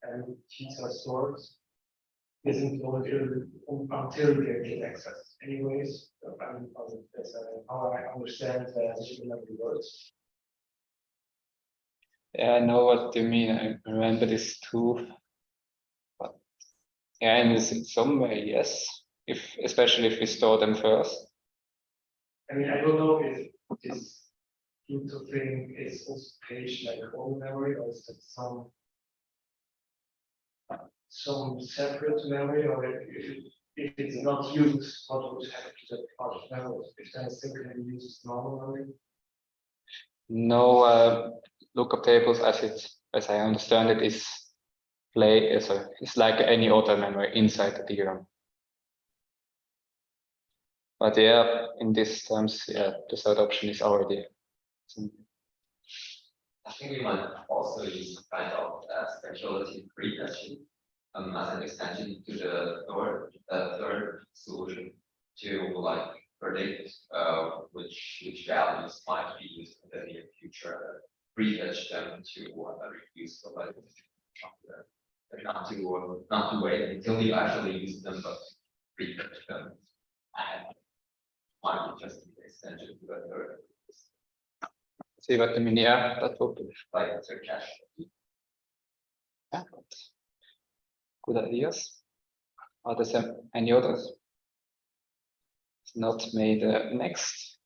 and keys are stored isn't loaded until they get access. Anyways, that's how I understand the memory works. Yeah, I know what you mean. I remember this too. But yeah, in some way, yes. Especially if we store them first. I mean, I don't know if this pLUTo thing is also page like own memory, or is it some separate memory, or if it's not used, what would happen to that part of memory? If then still can be used as normal memory? No lookup tables, as I understand it, is it's like any other memory inside the DRAM. But yeah, in these terms, yeah, the third option is already. I think we might also use kind of speculative pre-fetching as an extension to the third solution to like predict which values might be used in the near future, pre-fetch them to reduce the likelihood of not to wait until you actually use them, but pre-fetch them. And might be just an extension to the third. See what I mean? Yeah, that would be Like it's a cache. yeah. Good ideas. Are there any others? It's not made the next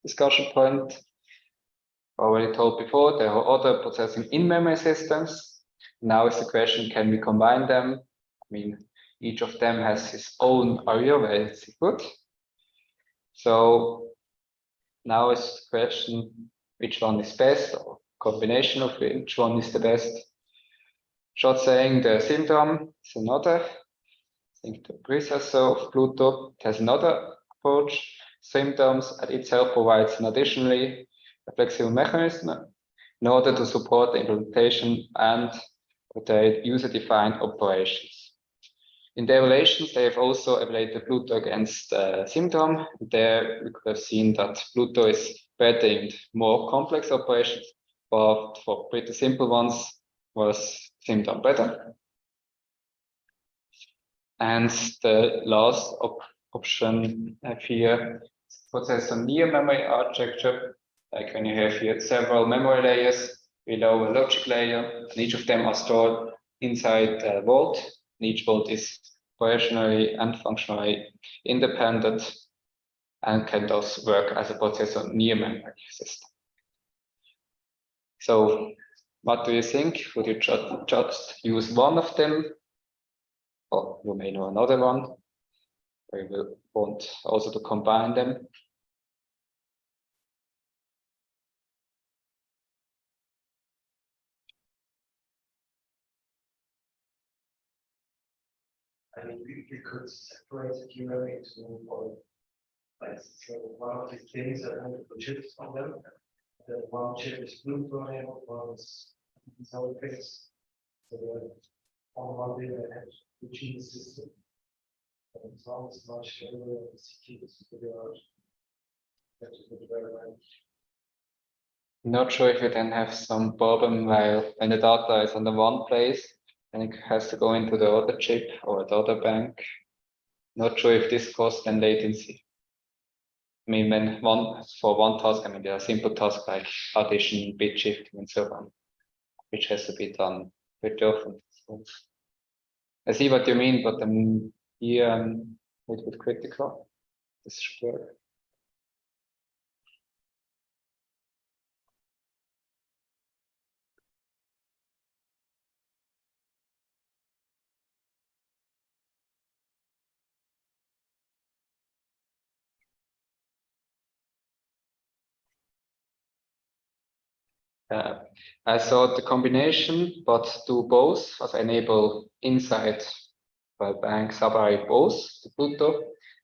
discussion point. Already told before, there are other processing in-memory systems. Now is the question, can we combine them? I mean, each of them has his own area where it's good. So now is the question, which one is best, or combination of which one is the best. Short saying, the in-DRAM is another. I think the predecessor of pLUTo has another approach. in-DRAMs at itself provides an additionally a flexible mechanism in order to support the implementation and the user-defined operations. In the evaluations, they have also evaluated pLUTo against in-DRAM. There we could have seen that pLUTo is better in more complex operations, but for pretty simple ones was in-DRAM better. And the last option here process on near memory architecture. Like when you have here several memory layers below a logic layer, and each of them are stored inside a vault. And each vault is operationally and functionally independent and can thus work as a processor near memory system. So what do you think? Would you just use one of them? Or you may know another one, or you will want also to combine them. I mean, we could separate the memory into like so one of the things that have the chips on them. The one chip is pLUTo enabled, one is these other things. So on one day they have the gene system. And as long as much memory and CPU is figured out, that's a good way around. Not sure if you then have some problem while when the data is on the one place and it has to go into the other chip or the other bank. Not sure if this causes then latency. I mean, when for one task, I mean, there are simple tasks like addition, bit shifting, and so on, which has to be done pretty often. So I see what you mean, but here I'm a little bit critical. This should work. I thought the combination, but do both, as enable inside bank subarray both the pLUTo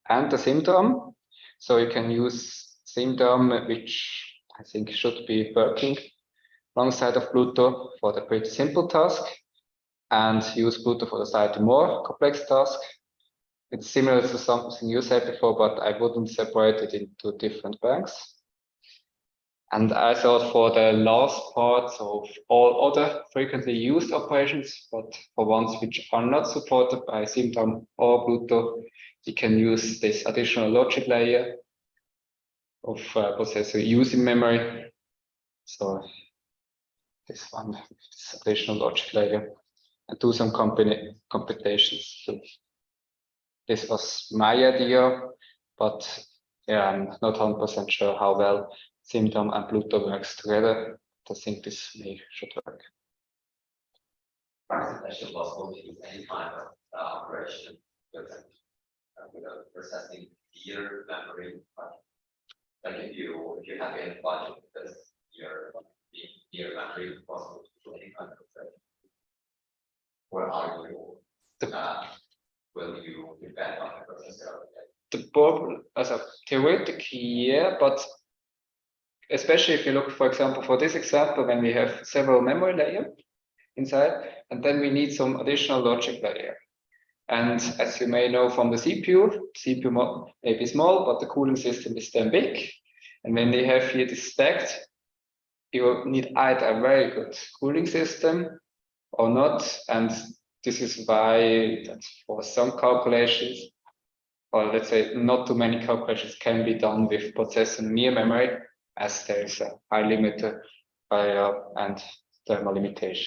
and the in-DRAM. So you can use in-DRAM, which I think should be working alongside of pLUTo for the pretty simple task, and use pLUTo for the slightly more complex task. It's similar to something you said before, but I wouldn't separate it into different banks. And I thought for the last part of all other frequently used operations, but for ones which are not supported by in-DRAM or pLUTo, you can use this additional logic layer of processor using memory. So this one, this additional logic layer, and do some computations. So this was my idea, but yeah, I'm not 100% sure how well in-DRAM and pLUTo works together. I think this should work. Is it actually possible to use any kind of operation with a processing tier memory? Like if you have any budget because your tier memory is possible to do any kind of operation? Or are you will you depend on the processor? The problem, as a theoretic, yeah, but especially if you look, for example, for this example, when we have several memory layers inside, and then we need some additional logic layer. And as you may know from the CPU may be small, but the cooling system is then big. And when they have here this stacked, you need either a very good cooling system or not. And this is why that for some calculations, or let's say not too many calculations can be done with processor near memory, as there is a high limiter and thermal limitation.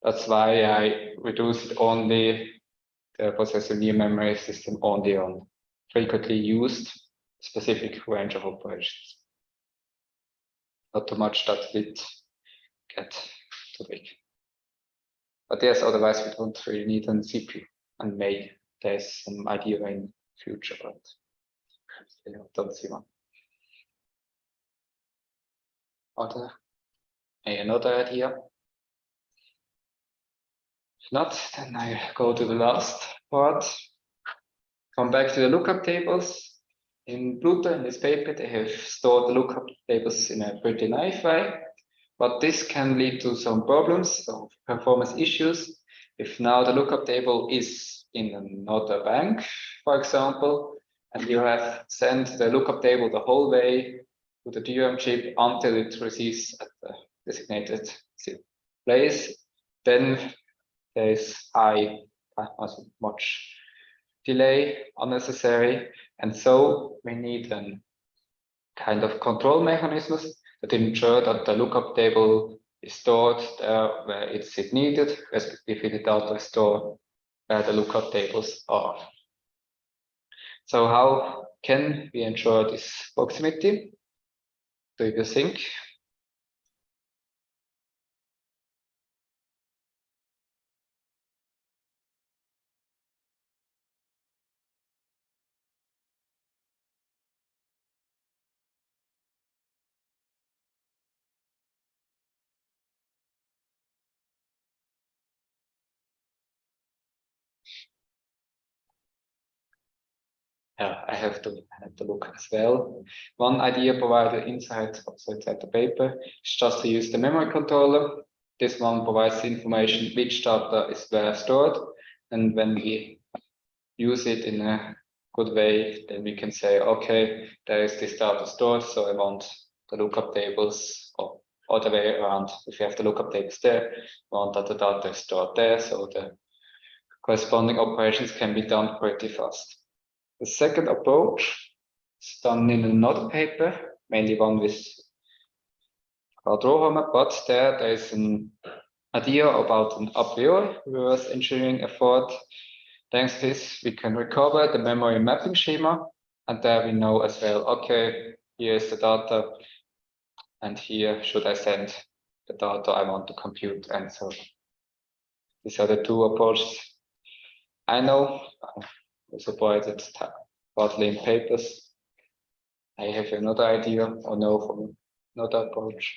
That's why I reduced only the processor near memory system only on frequently used specific range of operations. Not too much that it get too big. But yes, otherwise we don't really need an CPU, and maybe there's some idea in future, but I don't see one. Another idea? If not, then I go to the last part. Come back to the lookup tables. In pLUTo, in this paper, they have stored the lookup tables in a pretty nice way, but this can lead to some problems, so performance issues. If now the lookup table is in another bank, for example, and you have sent the lookup table the whole way to the DRAM chip until it receives at the designated place, then there is much delay unnecessary, and so we need a kind of control mechanisms that ensure that the lookup table is stored there where it's needed, respectively the data is stored where the lookup tables are. So how can we ensure this proximity? Do you think? Yeah, I have to look as well. One idea provided inside the paper is just to use the memory controller. This one provides information which data is where stored, and when we use it in a good way, then we can say, okay, there is this data stored, so I want the lookup tables, or other way around. If you have the lookup tables there, I want that the data is stored there, so the corresponding operations can be done pretty fast. The second approach is done in another paper, mainly one with RowHammer, but there is an idea about an a priori reverse engineering effort. Thanks to this, we can recover the memory mapping schema, and there we know as well, okay, here is the data, and here should I send the data I want to compute, and so these are the two approaches I know. We supported partly in papers. I have another idea or know from another approach.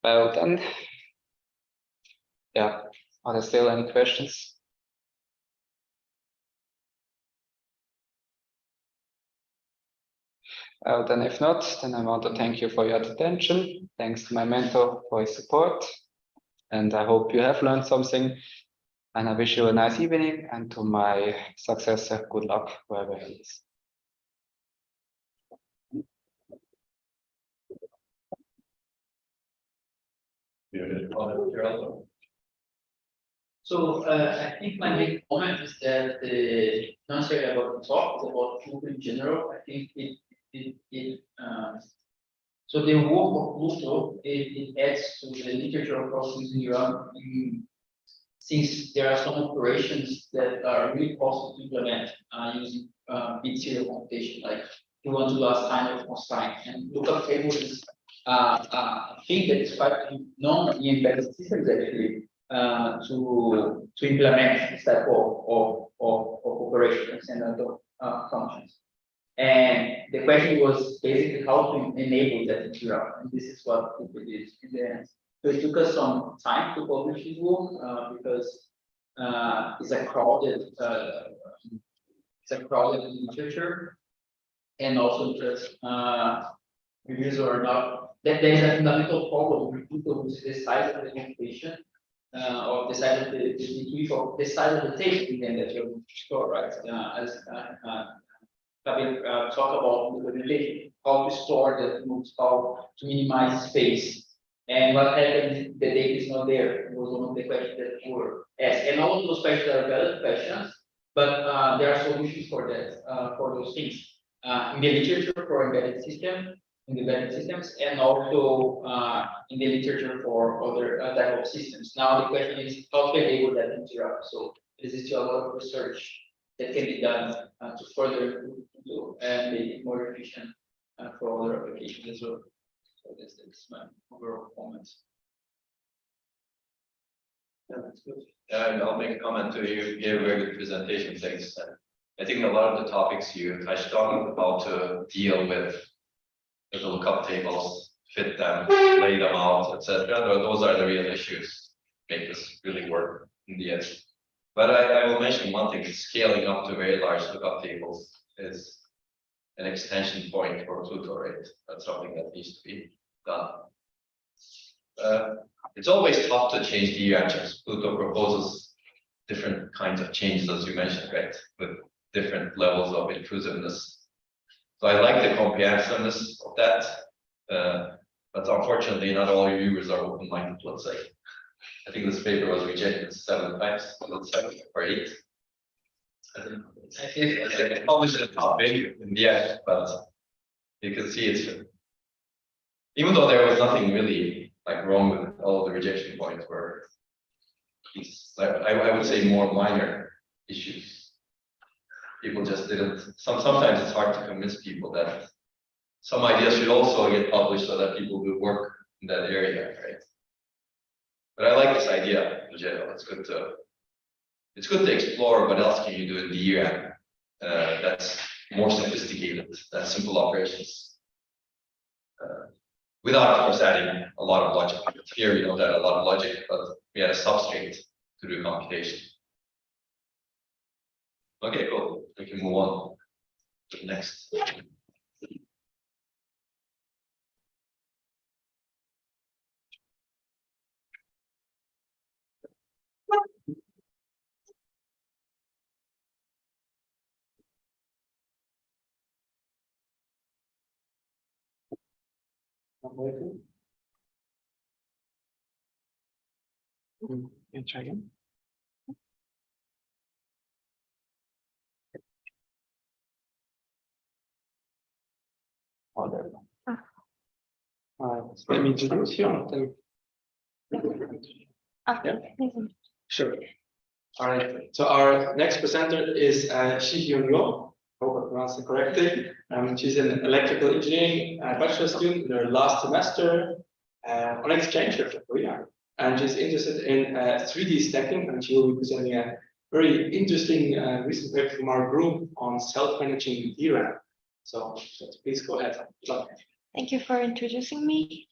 Well then, yeah, are there still any questions? Then if not, then I want to thank you for your attention. Thanks to my mentor for his support. And I hope you have learned something. And I wish you a nice evening, and to my successor, good luck wherever he is. So I think my main comment is that the not necessarily about the talk, it's about Pluto in general. I think so the work of Pluto, it adds to the literature of processing neuron, since there are some operations that are really possible to implement using bit serial computation, like you want to do a sign of consign, and lookup table is a thing that is quite known in embedded systems actually to implement this type of operations and other functions. And the question was basically how to enable that in DRAM, and this is what we did in the end. So it took us some time to publish this work because it's a crowded literature, and also because reviews are not. There is a fundamental problem with people who see the size of the computation, or the size of the size of the table in that you're going to store, right? As talk about implementation, how to store the moves, how to minimize space. And what happens if the data is not there? It was one of the questions that were asked. And all of those questions are valid questions, but there are solutions for that, for those things. In the literature for embedded systems, and also in the literature for other type of systems. Now the question is how to enable that in DRAM. So there is still a lot of research that can be done to further improve and make it more efficient for other applications as well. So that's my overall comments. Yeah, that's good. And I'll make a comment too. You gave a very good presentation. Thanks. I think a lot of the topics you touched on, how to deal with the lookup tables, fit them, lay them out, etc. Those are the real issues. Make this really work in the end. But I will mention one thing: scaling up to very large lookup tables is an extension point for Pluto, right? That's something that needs to be done. It's always tough to change the DRAM. Pluto proposes different kinds of changes, as you mentioned, right? With different levels of intrusiveness. So I like the comprehensiveness of that, but unfortunately, not all reviewers are open-minded. Let's say, I think this paper was rejected 7 times, not 7 or 8. I think I published it maybe in the end, but you can see it's even though there was nothing really like wrong with all the rejection points, were I would say more minor issues. People just didn't. Sometimes it's hard to convince people that some ideas should also get published so that people will work in that area, right? But I like this idea in general. It's good to explore what else can you do in the DRAM that's more sophisticated, than simple operations. Without, of course, adding a lot of logic. Here we don't add a lot of logic, but we had a substrate to do computation. Okay, cool. We can move on to the next. Yeah, try again. Oh, there we go. Let me introduce you. Yeah. Sure. All right. So our next presenter is Shihyun Ryo. Hope I pronounced it correctly. She's an electrical engineering bachelor student in her last semester on exchange with Korea. And she's interested in 3D stacking, and she will be presenting a very interesting recent paper from our group on self-managing DRAM. So please go ahead. Thank you for introducing me.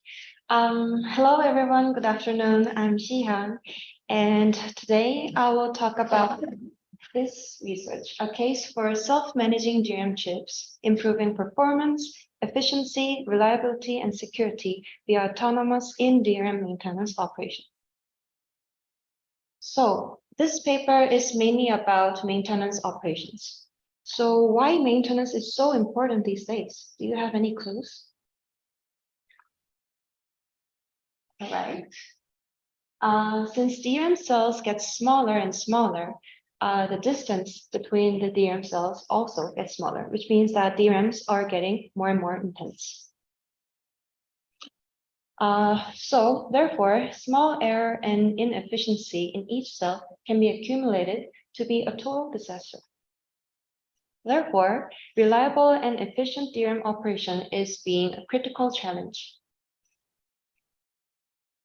Hello, everyone. Good afternoon. I'm Shihyun, and today I will talk about this research a case for self-managing DRAM chips, improving performance, efficiency, reliability, and security via autonomous in-DRAM maintenance operation. So this paper is mainly about maintenance operations. So why maintenance is so important these days? Do you have any clues? All right. Since DRAM cells get smaller and smaller, the distance between the DRAM cells also gets smaller, which means that DRAMs are getting more and more intense. So therefore, small error and inefficiency in each cell can be accumulated to be a total disaster. Therefore, reliable and efficient DRAM operation is being a critical challenge.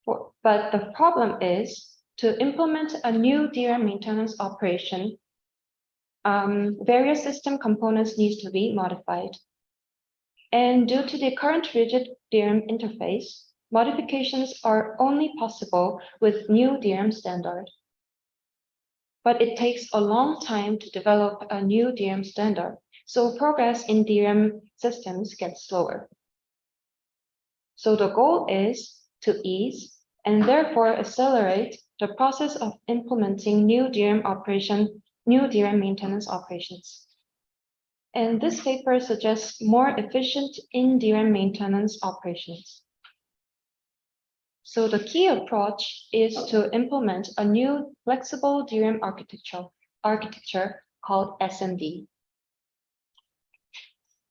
But the problem is to implement a new DRAM maintenance operation, various system components need to be modified. And due to the current rigid DRAM interface, modifications are only possible with new DRAM standard. But it takes a long time to develop a new DRAM standard, so progress in DRAM systems gets slower. So the goal is to ease and therefore accelerate the process of implementing new DRAM maintenance operations. And this paper suggests more efficient in-DRAM maintenance operations. So the key approach is to implement a new flexible DRAM architecture called SMD.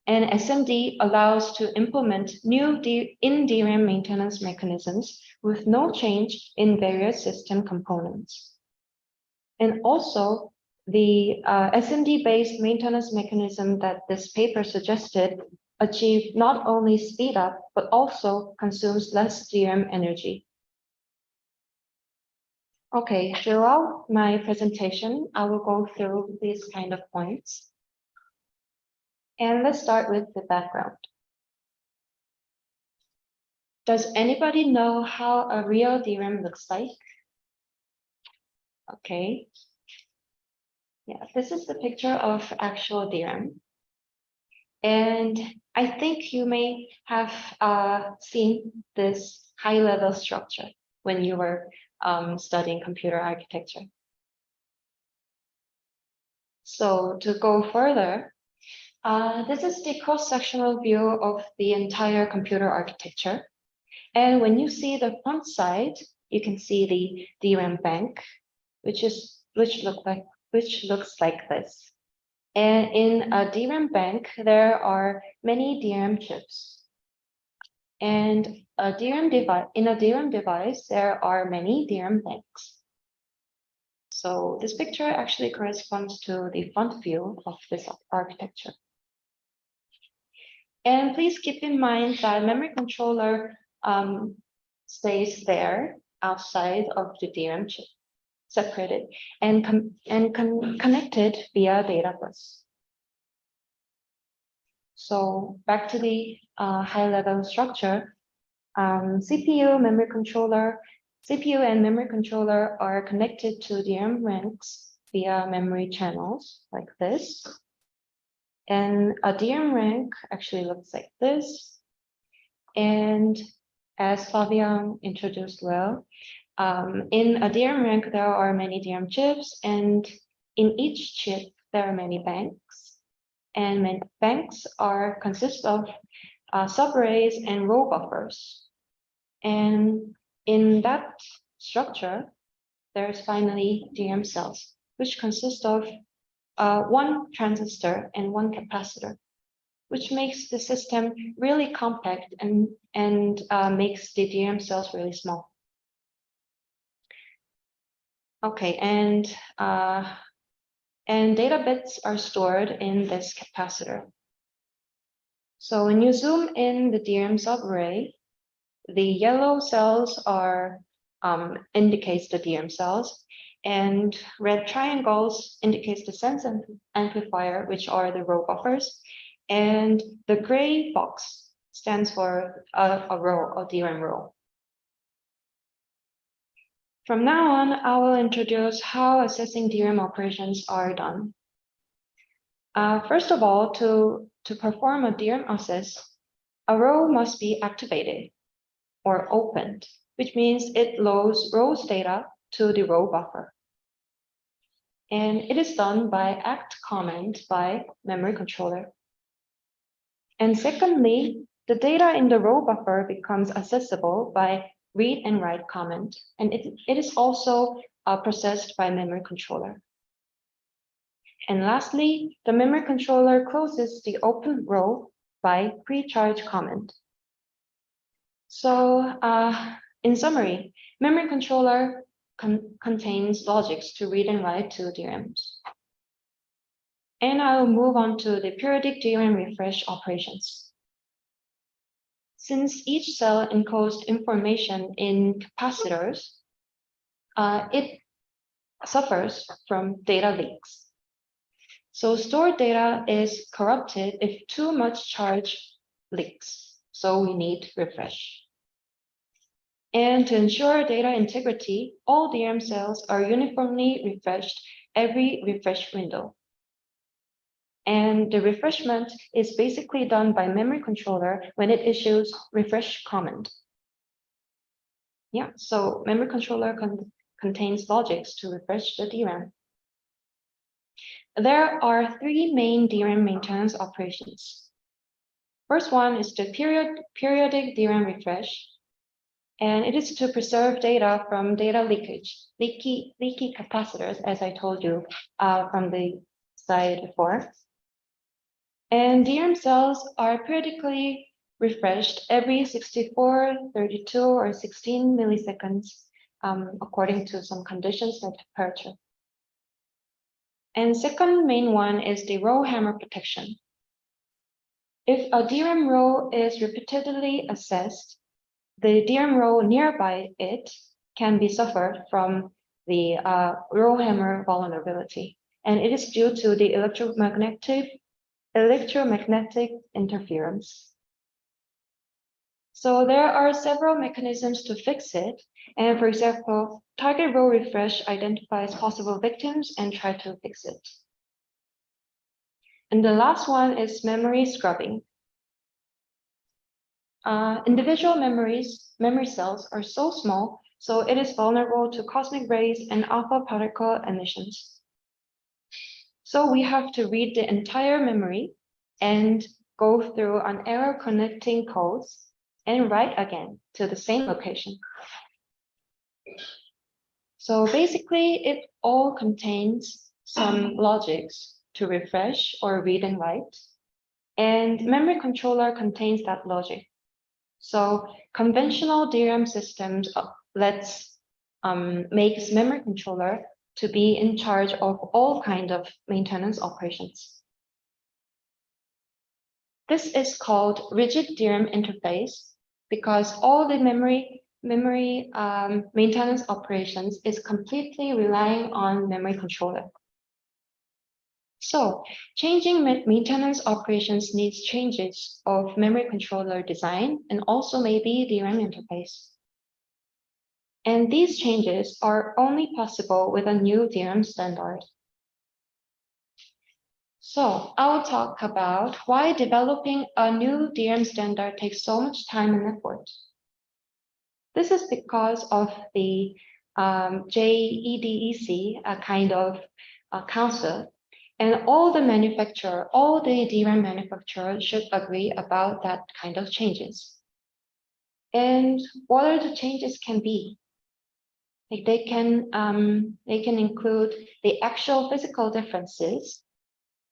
And SMD allows to implement new in-DRAM maintenance mechanisms with no change in various system components. And also, the SMD-based maintenance mechanism that this paper suggested achieve not only speed up, but also consumes less DRAM energy. Okay, throughout my presentation, I will go through these kind of points. And let's start with the background. Does anybody know how a real DRAM looks like? Okay. Yeah, this is the picture of actual DRAM. And I think you may have seen this high-level structure when you were studying computer architecture. So to go further, this is the cross-sectional view of the entire computer architecture. And when you see the front side, you can see the DRAM bank, which looks like this. And in a DRAM bank, there are many DRAM chips. And in a DRAM device, there are many DRAM banks. So this picture actually corresponds to the front view of this architecture. And please keep in mind that memory controller stays there outside of the DRAM chip, separated and connected via data bus. So back to the high-level structure, CPU and memory controller are connected to DRAM ranks via memory channels like this. And a DRAM rank actually looks like this. And as Fabian introduced well, in a DRAM rank, there are many DRAM chips, and in each chip, there are many banks. And banks consist of subarrays and row buffers. And in that structure, there's finally DRAM cells, which consist of one transistor and one capacitor, which makes the system really compact and makes the DRAM cells really small. Okay, and data bits are stored in this capacitor. So when you zoom in the DRAM subarray, the yellow cells indicates the DRAM cells, and red triangles indicates the sense amplifier, which are the row buffers, and the gray box stands for a row, a DRAM row. From now on, I will introduce how assessing DRAM operations are done. First of all, to perform a DRAM access, a row must be activated or opened, which means it loads rows data to the row buffer. And it is done by act command by memory controller. And secondly, the data in the row buffer becomes accessible by read and write command, and it is also processed by memory controller. And lastly, the memory controller closes the open row by pre-charge command. So in summary, memory controller contains logics to read and write to DRAMs. And I will move on to the periodic DRAM refresh operations. Since each cell encodes information in capacitors, it suffers from data leaks. So stored data is corrupted if too much charge leaks. So we need refresh. And to ensure data integrity, all DRAM cells are uniformly refreshed every refresh window. And the refreshment is basically done by memory controller when it issues refresh command. Yeah, so memory controller contains logics to refresh the DRAM. There are three main DRAM maintenance operations. First one is the periodic DRAM refresh, and it is to preserve data from data leakage, leaky capacitors, as I told you from the slide before. And DRAM cells are periodically refreshed every 64, 32, or 16 milliseconds, according to some conditions like temperature. And second main one is the RowHammer protection. If a DRAM row is repeatedly accessed, the DRAM row nearby it can be suffered from the RowHammer vulnerability, and it is due to the electromagnetic interference. So there are several mechanisms to fix it. And for example, target row refresh identifies possible victims and try to fix it. And the last one is memory scrubbing. Individual memory cells are so small, so it is vulnerable to cosmic rays and alpha particle emissions. So we have to read the entire memory and go through an error connecting codes and write again to the same location. So basically, it all contains some logics to refresh or read and write, and memory controller contains that logic. So conventional DRAM systems makes memory controller to be in charge of all kinds of maintenance operations. This is called rigid DRAM interface because all the memory maintenance operations is completely relying on memory controller. So changing maintenance operations needs changes of memory controller design and also maybe DRAM interface. And these changes are only possible with a new DRAM standard. So I will talk about why developing a new DRAM standard takes so much time and effort. This is because of the JEDEC, a kind of council, and all the DRAM manufacturers should agree about that kind of changes. And what are the changes can be? Like they can include the actual physical differences,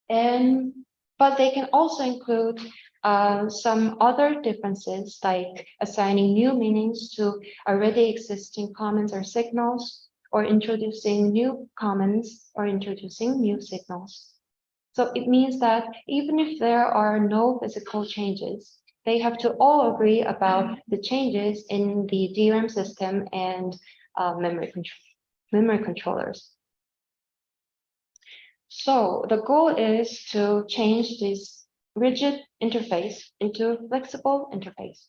but they can also include some other differences like assigning new meanings to already existing comments or signals, or introducing new comments or introducing new signals. So it means that even if there are no physical changes, they have to all agree about the changes in the DRAM system and memory controllers. So the goal is to change this rigid interface into flexible interface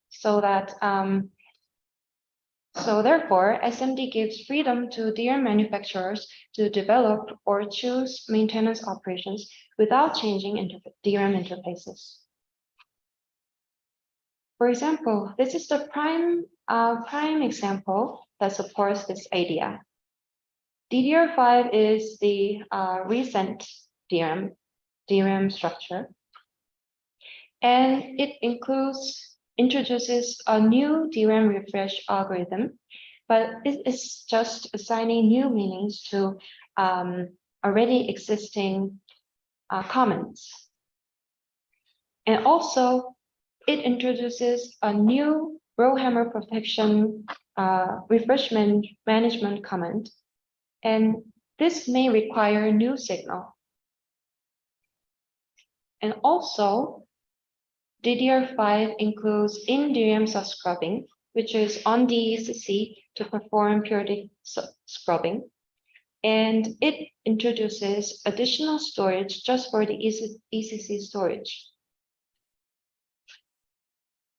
so that So therefore, SMD gives freedom to DRAM manufacturers to develop or choose maintenance operations without changing DRAM interfaces. For example, this is the prime example that supports this idea. DDR5 is the recent DRAM structure, and it introduces a new DRAM refresh algorithm, but it is just assigning new meanings to already existing comments. And also, it introduces a new RowHammer protection refreshment management comment, and this may require new signal. And also, DDR5 includes in-DRAM subscrubbing, which is on DECC to perform periodic scrubbing. And it introduces additional storage just for the ECC storage.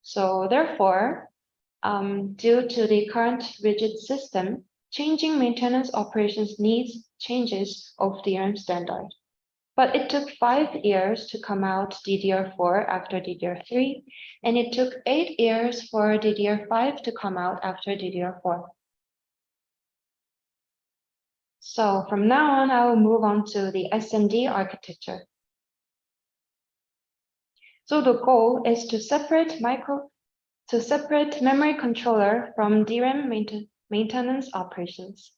So therefore, due to the current rigid system, changing maintenance operations needs changes of DRAM standard. But it took 5 years to come out DDR4 after DDR3, and it took 8 years for DDR5 to come out after DDR4. So from now on, I will move on to the SMD architecture. So the goal is to separate memory controller from DRAM maintenance operations.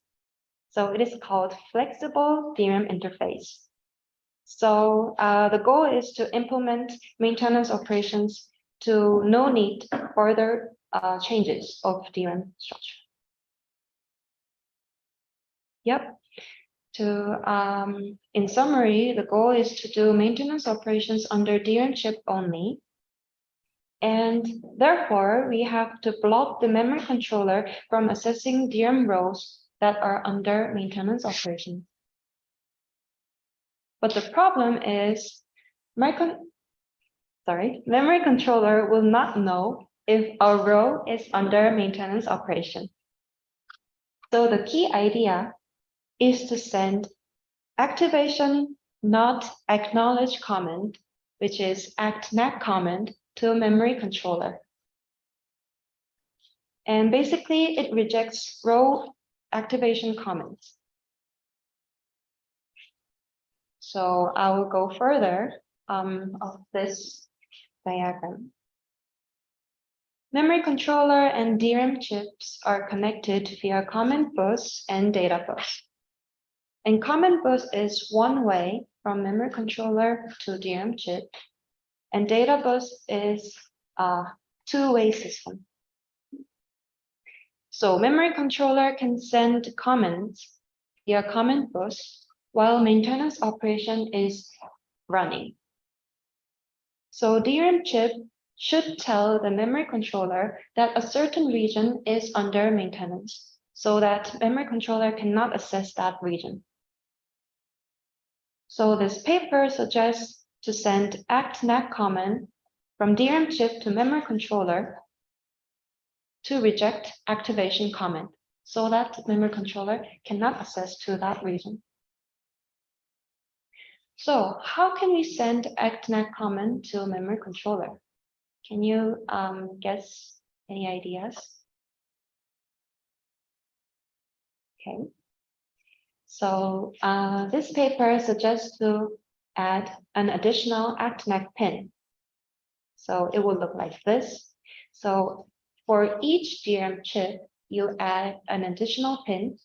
So it is called flexible DRAM interface. So the goal is to implement maintenance operations to no need further changes of DRAM structure. Yep. In summary, the goal is to do maintenance operations under DRAM chip only. And therefore, we have to block the memory controller from accessing DRAM rows that are under maintenance operation. But the problem is, memory controller will not know if a row is under maintenance operation. So the key idea is to send activation not acknowledge command, which is actNack command, to memory controller. And basically, it rejects row activation commands. So I will go further of this diagram. Memory controller and DRAM chips are connected via common bus and data bus. And common bus is one way from memory controller to DRAM chip, and data bus is a two-way system. So memory controller can send commands via common bus while maintenance operation is running. So DRAM chip should tell the memory controller that a certain region is under maintenance, so that memory controller cannot access that region. So this paper suggests to send actNack command from DRAM chip to memory controller to reject activation command, so that memory controller cannot access to that region. So how can we send actNack command to memory controller? Can you guess any ideas? Okay. So this paper suggests to add an additional actNack pin. So it will look like this. So for each DRAM chip, you add an additional pin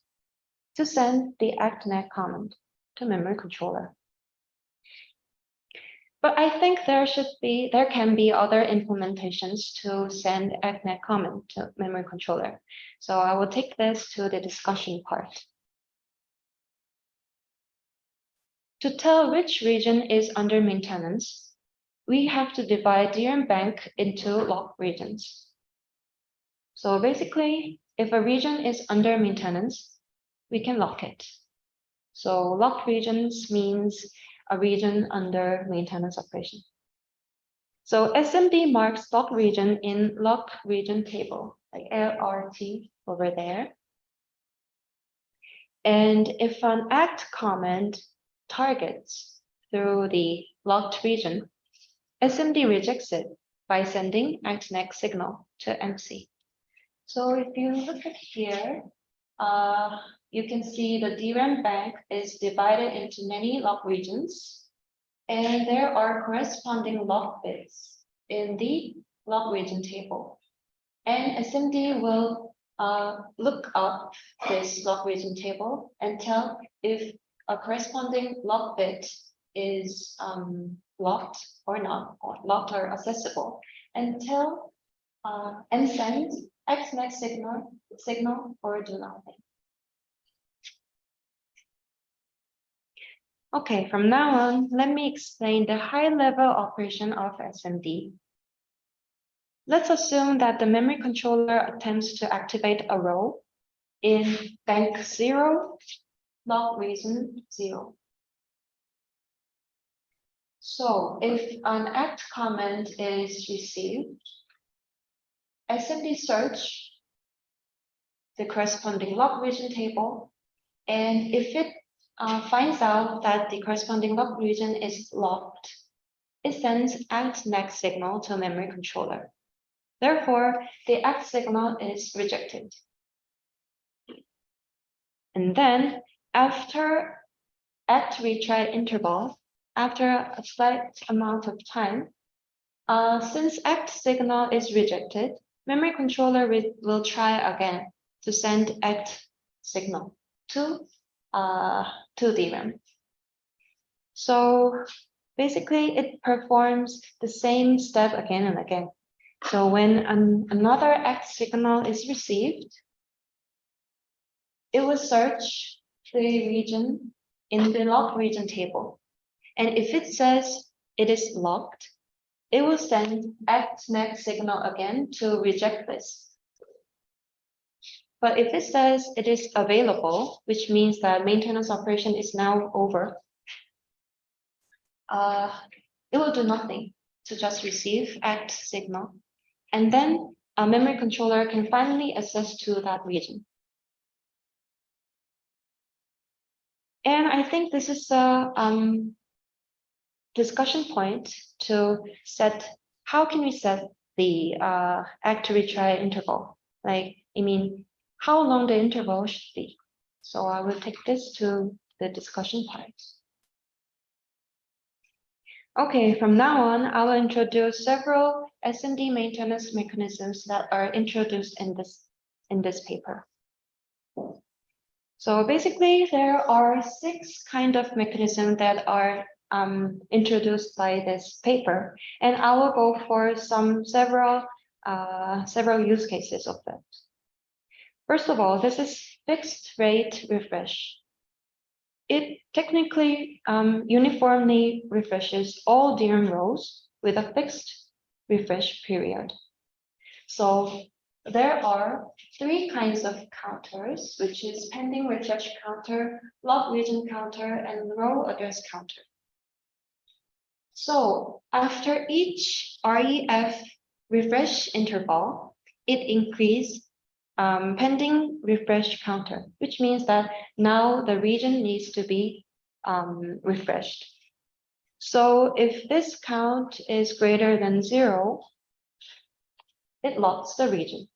to send the actNack command to memory controller. But I think there can be other implementations to send actNack command to memory controller. So I will take this to the discussion part. To tell which region is under maintenance, we have to divide DRAM bank into lock regions. So basically, if a region is under maintenance, we can lock it. So locked regions means a region under maintenance operation. So SMD marks lock region in lock region table. like LRT over there. And if an ACT comment targets through the locked region, SMD rejects it by sending ACT-next signal to MC. So if you look at here, you can see the DRAM bank is divided into many lock regions, and there are corresponding lock bits in the lock region table. And SMD will look up this lock region table and tell if a corresponding lock bit is locked or not, or locked or accessible, and tell and send ACT-next signal or do nothing. Okay, from now on, let me explain the high-level operation of SMD. Let's assume that the memory controller attempts to activate a row in bank 0, lock region 0. So if an ACT comment is received, SMD search the corresponding lock region table, and if it finds out that the corresponding lock region is locked, it sends ACT-next signal to a memory controller. Therefore, the ACT signal is rejected. And then, after ACT retry interval, after a slight amount of time, since ACT signal is rejected, memory controller will try again to send ACT signal to DRAM. So basically, it performs the same step again and again. So when another ACT signal is received, it will search the region in the locked region table. And if it says it is locked, it will send ACT-next signal again to reject this. But if it says it is available, which means that maintenance operation is now over, it will do nothing to just receive ACT signal. And then a memory controller can finally access to that region. And I think this is a discussion point to set, how can we set the ACT retry interval? Like, I mean, how long the interval should be. So I will take this to the discussion part. Okay, from now on, I will introduce several SMD maintenance mechanisms that are introduced in this paper. So basically, there are 6 kind of mechanisms that are introduced by this paper, and I will go for several use cases of that. First of all, this is fixed rate refresh. It technically uniformly refreshes all DRAM rows with a fixed refresh period. So there are 3 kinds of counters, which is pending refresh counter, lock region counter, and row address counter. So after each REF refresh interval, it increases pending refresh counter, which means that now the region needs to be refreshed. So if this count is greater than 0, it locks the region.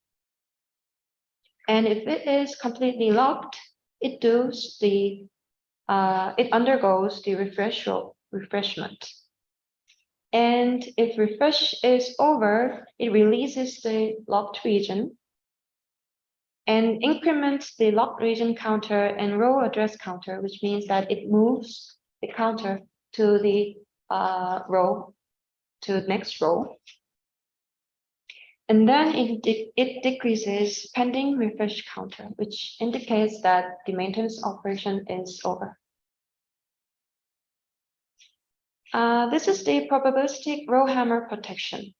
And if it is completely locked, it undergoes the refreshment. And if refresh is over, it releases the locked region and increments the locked region counter and row address counter, which means that it moves the counter to the row, to the next row. And then it decreases pending refresh counter, which indicates that the maintenance operation is over. This is the probabilistic RowHammer protection.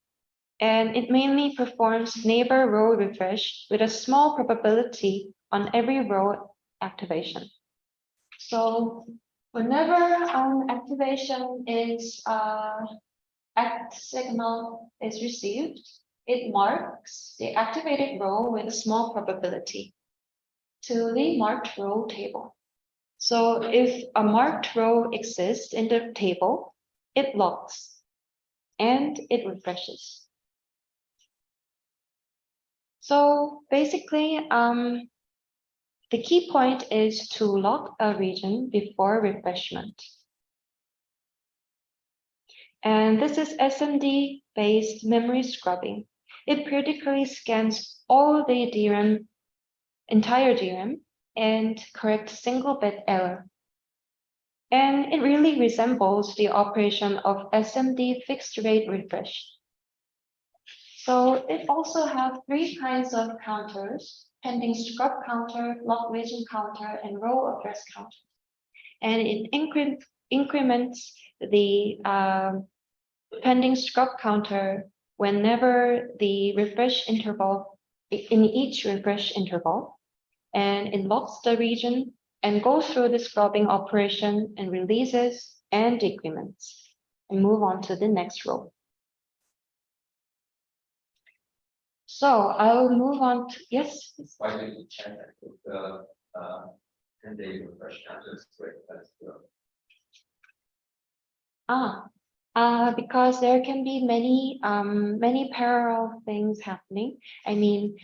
And it mainly performs neighbor row refresh with a small probability on every row activation. So whenever activation is ACT signal is received, it marks the activated row with a small probability to the marked row table. So if a marked row exists in the table, it locks and it refreshes. So basically, the key point is to lock a region before refreshment. And this is SMD-based memory scrubbing. It periodically scans all the DRAM, entire DRAM, and corrects single bit error. And it really resembles the operation of SMD fixed rate refresh. So it also has 3 kinds of counters: pending scrub counter, lock region counter, and row address counter. And it increments the pending scrub counter whenever the refresh interval, in each refresh interval, and it locks the region and goes through the scrubbing operation and releases and decrements. And move on to the next row. So I'll move on to, yes? Why did you check that with the 10-day refresh counters with as well? Because there can be many many parallel things happening. I mean,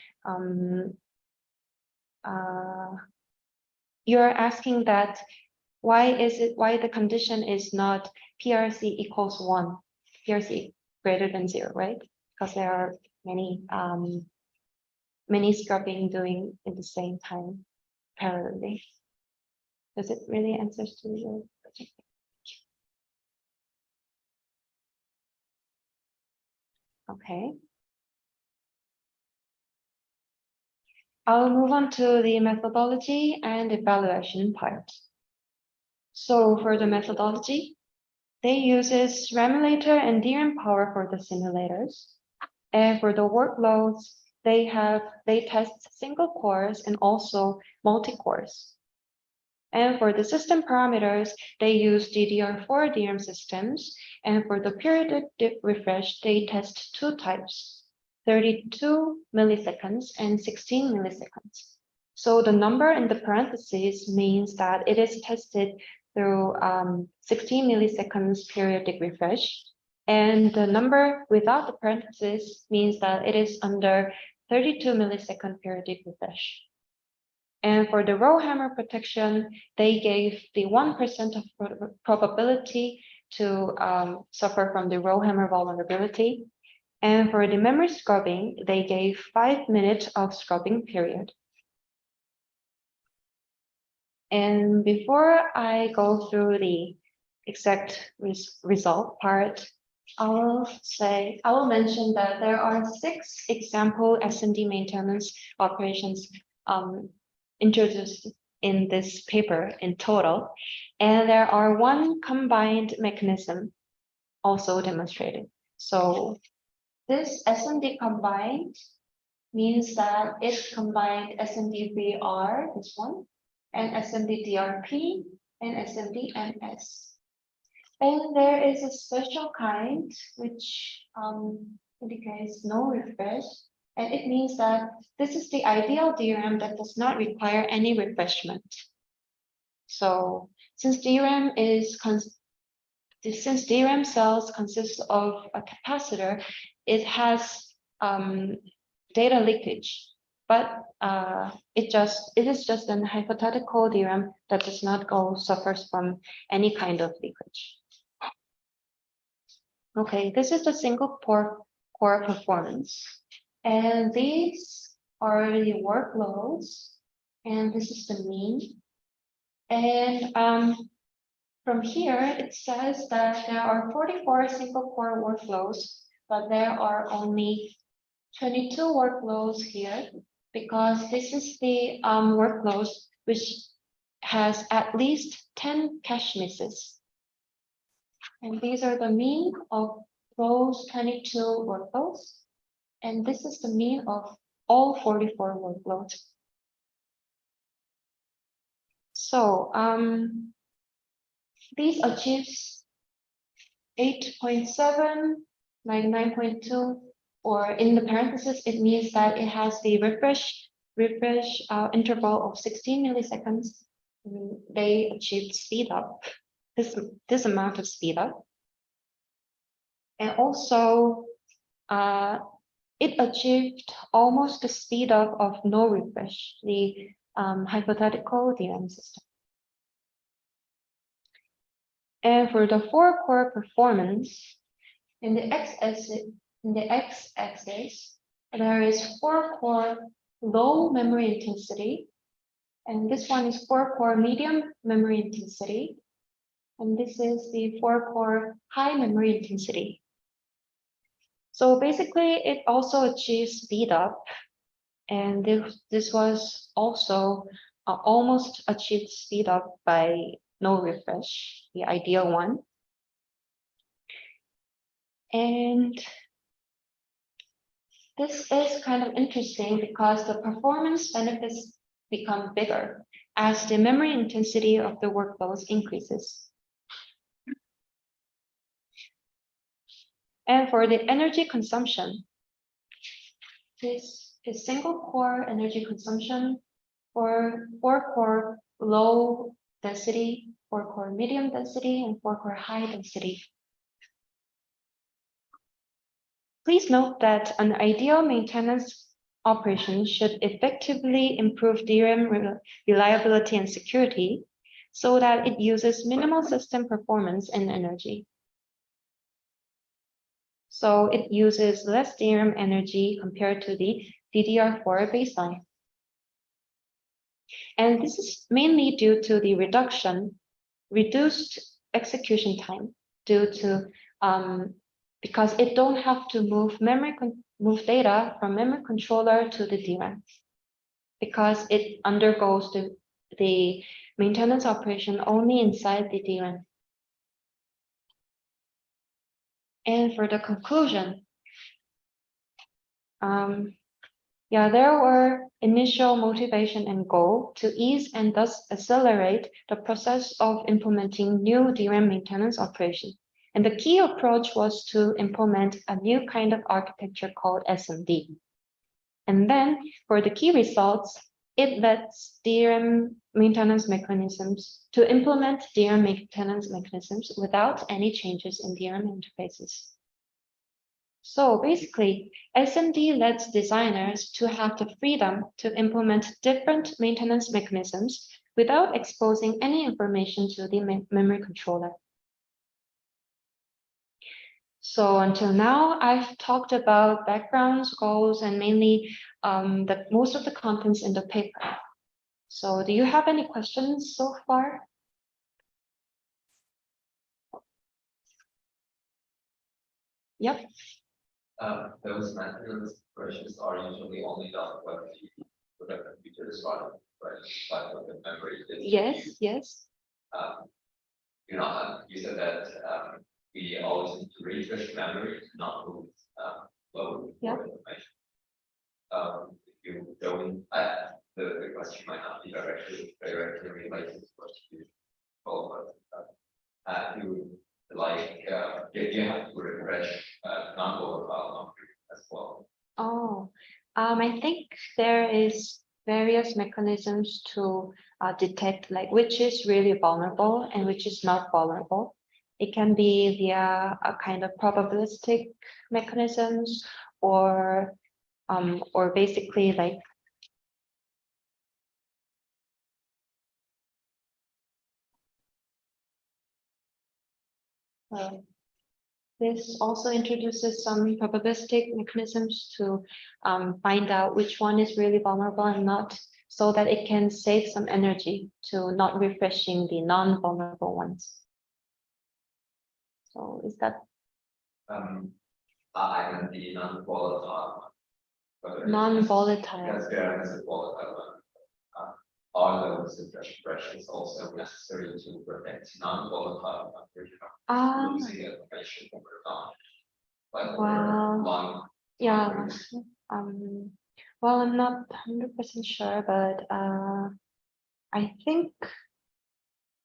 you're asking that why the condition is not PRC equals 1, PRC greater than 0, right? Because there are many scrubbing doing at the same time parallelly. Does it really answer to your question? Okay. I'll move on to the methodology and evaluation part. So for the methodology, they uses RAM emulator and DRAM power for the simulators. And for the workloads, they test single cores and also multi-cores. And for the system parameters, they use DDR4 DRAM systems. And for the periodic refresh, they test 2 types, 32 milliseconds and 16 milliseconds. So the number in the parentheses means that it is tested through 16 milliseconds periodic refresh. And the number without the parentheses means that it is under 32 millisecond periodic refresh. And for the RowHammer protection, they gave the 1% of probability to suffer from the RowHammer vulnerability. And for the memory scrubbing, they gave 5 minutes of scrubbing period. And before I go through the exact result part, I will mention that there are 6 example SMD maintenance operations introduced in this paper in total, and there are 1 combined mechanism also demonstrated. So this SMD combined means that it combined SMD-VR, this one, and SMD-DRP and SMD-MS. And there is a special kind which indicates no refresh, and it means that this is the ideal DRAM that does not require any refreshment. So since DRAM cells consist of a capacitor, it has data leakage, but it is just an hypothetical DRAM that does not suffers from any kind of leakage. Okay, this is the single core performance. And these are the workloads, and this is the mean. And from here, it says that there are 44 single core workloads, but there are only 22 workloads here, because this is the workloads which has at least 10 cache misses. And these are the mean of those 22 workloads. And this is the mean of all 44 workloads. So these achieves 8.7, 99.2, or in the parentheses, it means that it has the refresh interval of 16 milliseconds. They achieved speed up, this amount of speed up. And also, it achieved almost the speed up of no refresh, the hypothetical DRAM system. And for the 4-core performance, in the x-axis, there is 4-core low memory intensity, and this one is 4-core medium memory intensity, and this is the 4-core high memory intensity. So basically, it also achieves speed up, and this was also almost achieved speed up by no refresh, the ideal one. And this is kind of interesting because the performance benefits become bigger as the memory intensity of the workloads increases. And for the energy consumption, this is single core energy consumption for 4-core low density, 4-core medium density, and 4-core high density. Please note that an ideal maintenance operation should effectively improve DRAM reliability and security so that it uses minimal system performance and energy. So it uses less DRAM energy compared to the DDR4 baseline. And this is mainly due to the reduced execution time due to because it don't have to move data from memory controller to the DRAM, because it undergoes the maintenance operation only inside the DRAM. And for the conclusion, there were initial motivation and goal to ease and thus accelerate the process of implementing new DRAM maintenance operation. And the key approach was to implement a new kind of architecture called SMD. And then for the key results, it lets DRAM maintenance mechanisms to implement DRAM maintenance mechanisms without any changes in DRAM interfaces. So basically, SMD lets designers to have the freedom to implement different maintenance mechanisms without exposing any information to the memory controller. So until now, I've talked about backgrounds, goals, and mainly most of the contents in the paper. So do you have any questions so far? Yep. Those maintenance operations are usually only done when the computer is running, right? Like when the memory is. Yes, yes. You said that we always need to refresh memory, not move load for information. If you don't, the question might not be directly related to what you follow, but you have to refresh non-volatile memory as well. Oh, I think there is various mechanisms to detect like which is really vulnerable and which is not vulnerable. It can be via a kind of probabilistic mechanisms or basically like this also introduces some probabilistic mechanisms to find out which one is really vulnerable and not, so that it can save some energy to not refreshing the non-vulnerable ones. So is that? I meant the non-volatile. Non-volatile. Yes, there is a volatile one. Are those refreshes also necessary to protect non-volatile losing information over time? Like Well, yeah. Well, I'm not 100% sure, but I think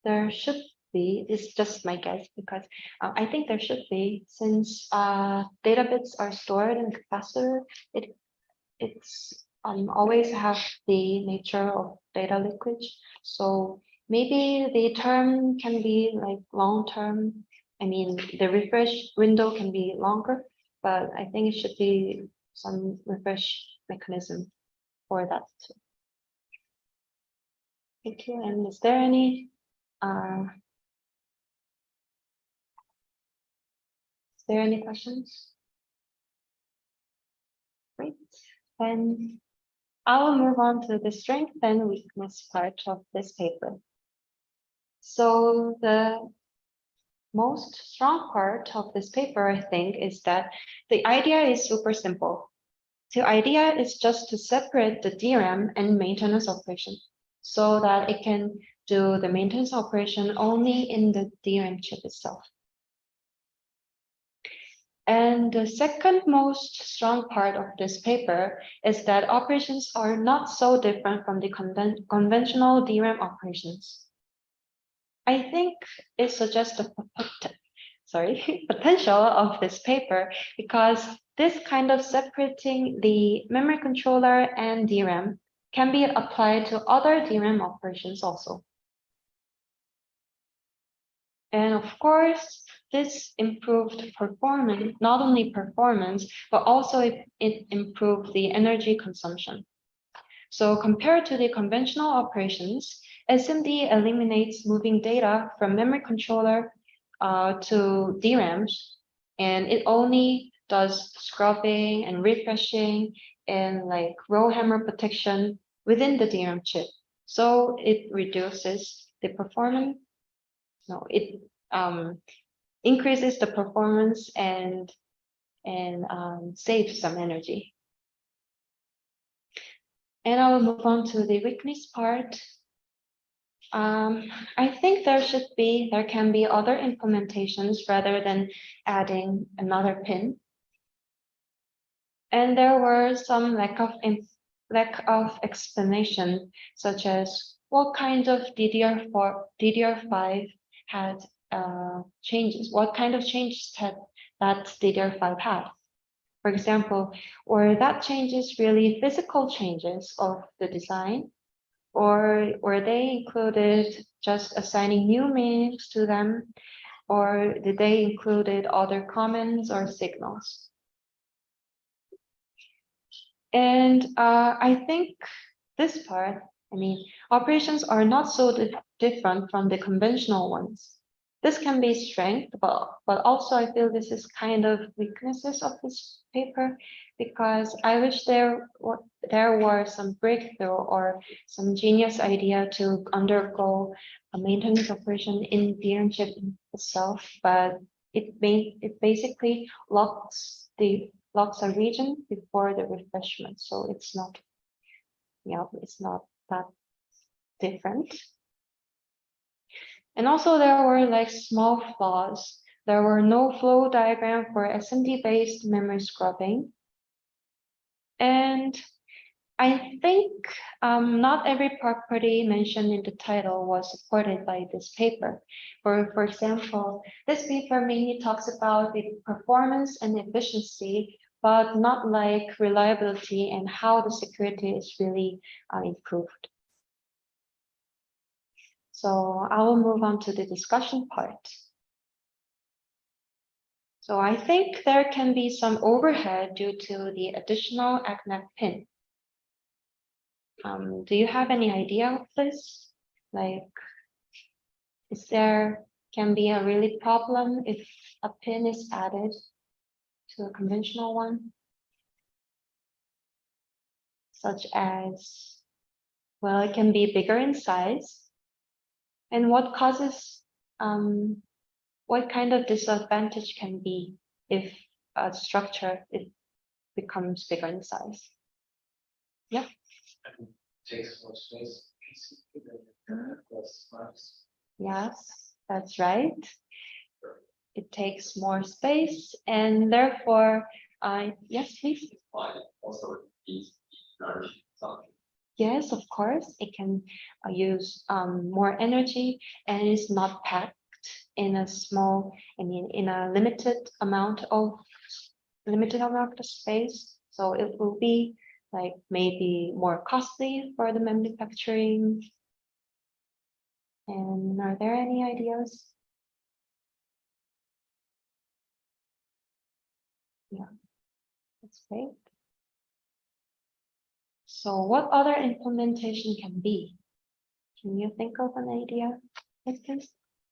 there should be. It's just my guess because I think there should be, since data bits are stored in capacitor. It's always have the nature of data leakage. So maybe the term can be like long term. I mean, the refresh window can be longer, but I think it should be some refresh mechanism for that too. Thank you. And is there any questions? Great. Then I will move on to the strength and weakness part of this paper. So the most strong part of this paper, I think, is that the idea is super simple. The idea is just to separate the DRAM and maintenance operation so that it can do the maintenance operation only in the DRAM chip itself. And the second most strong part of this paper is that operations are not so different from the conventional DRAM operations. I think it suggests the potential of this paper because this kind of separating the memory controller and DRAM can be applied to other DRAM operations also. And of course, this improved performance, not only performance, but also it improved the energy consumption. So compared to the conventional operations, SMD eliminates moving data from memory controller to DRAMs, and it only does scrubbing and refreshing and like RowHammer protection within the DRAM chip. So it reduces the performance. No, it increases the performance and saves some energy. And I will move on to the weakness part. I think there can be other implementations rather than adding another pin. And there were some lack of explanation, such as what kind of DDR5 had changes, what kind of changes that DDR5 had. For example, were that changes really physical changes of the design, or were they included just assigning new meanings to them, or did they included other comments or signals? And I think this part, I mean, operations are not so different from the conventional ones. This can be strength, but also I feel this is kind of weaknesses of this paper, because I wish there were some breakthrough or some genius idea to undergo a maintenance operation in DRAM chip itself, but it basically locks a region before the refreshment, so it's not, it's not that different. And also there were like small flaws. There were no flow diagram for SMD-based memory scrubbing. And I think not every property mentioned in the title was supported by this paper. For example, this paper mainly talks about the performance and efficiency, but not like reliability and how the security is really improved. So I will move on to the discussion part. So I think there can be some overhead due to the additional ACNAC pin. Do you have any idea of this? Like, can be a really problem if a pin is added to a conventional one? Such as, well, it can be bigger in size. And what causes, what kind of disadvantage can be if a structure becomes bigger in size? Yeah. Takes more space. Yes, that's right. It takes more space, and therefore, yes, please. Also, energy consumption. Yes, of course, it can use more energy, and it's not packed in a small, in a limited amount of space. So it will be like maybe more costly for the manufacturing. And are there any ideas? Yeah, that's great. So what other implementation can be? Can you think of an idea like this?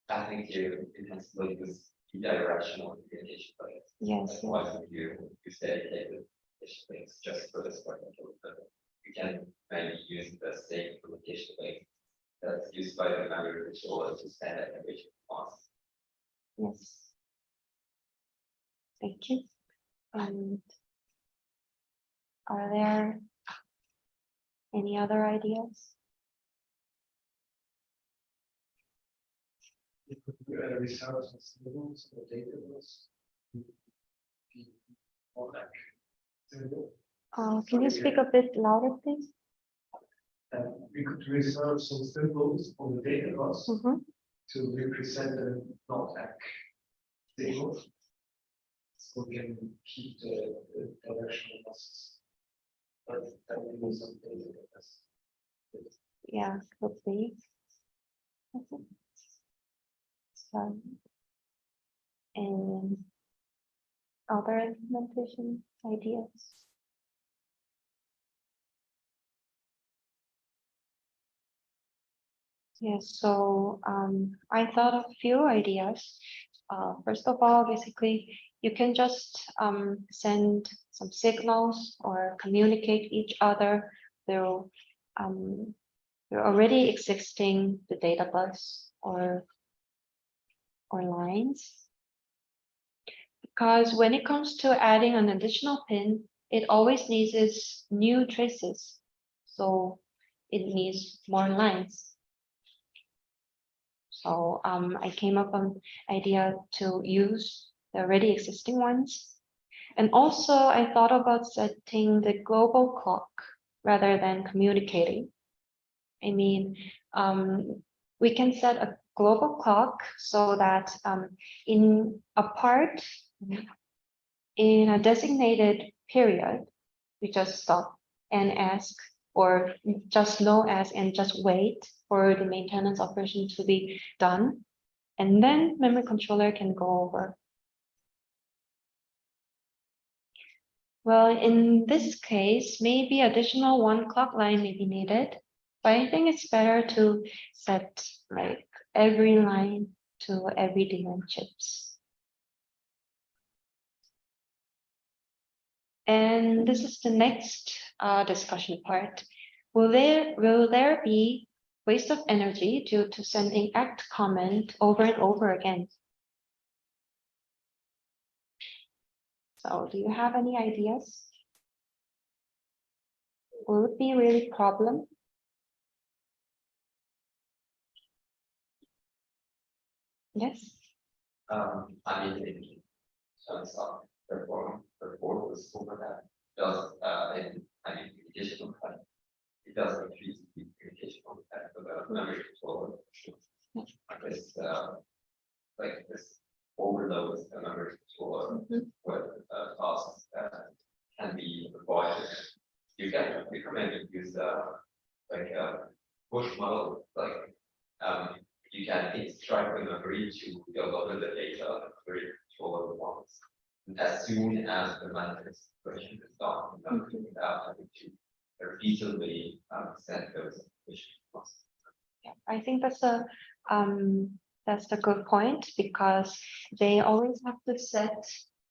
I think you intensely use bidirectional communication links. Yes, That's yes. why you dedicated communication links just for this particular purpose. You can maybe use the same communication link that's used by the memory controller to send that information once. Yes. Thank you. And are there any other ideas? You could do a research and symbols or data was or like symbol. Can you speak a bit louder, please? We could reserve some symbols on the data loss Mm-hmm. to represent the not like symbol. So we can keep the directional losses. But that will be some data loss. Yeah, could be. Okay. So, and other implementation ideas? Yes, so I thought of a few ideas. First of all, basically, you can just send some signals or communicate each other through already existing the data bus or lines. Because when it comes to adding an additional pin, it always needs new traces. So it needs more lines. So I came up with an idea to use the already existing ones. And also I thought about setting the global clock rather than communicating. I mean, we can set a global clock so that in a part, in a designated period, we just stop and ask, or just no ask and just wait for the maintenance operation to be done. And then memory controller can go over. Well, in this case, maybe additional one clock line may be needed, but I think it's better to set like every line to every DRAM chips. And this is the next discussion part. Will there be waste of energy due to sending ACT comment over and over again? So do you have any ideas? Will it be really a problem? Yes. I mean, some stuff perform was over that. Does in additional kind, it does increase the communication on that, but the memory controller this like this overloads the memory controller with tasks that can be avoided. You can maybe use like a push model, like you can instruct the memory to build over the data the memory controller wants. As soon as the manifest expression is done, without having to repeatedly send those information. Yeah, I think that's a good point, because they always have to set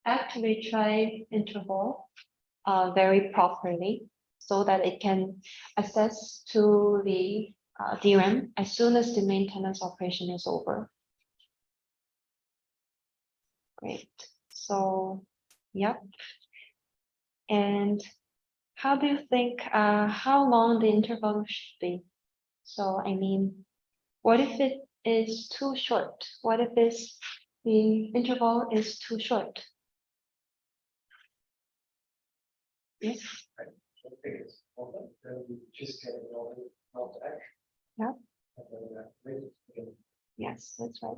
ACT retry interval very properly so that it can access to the DRAM as soon as the maintenance operation is over. Great. So, yep. And how do you think, how long the interval should be? So, I mean, what if it is too short? What if the interval is too short? Yes. I don't think it's problem. Then we just get it all not act. Yeah. And then wait again. Yes, that's right.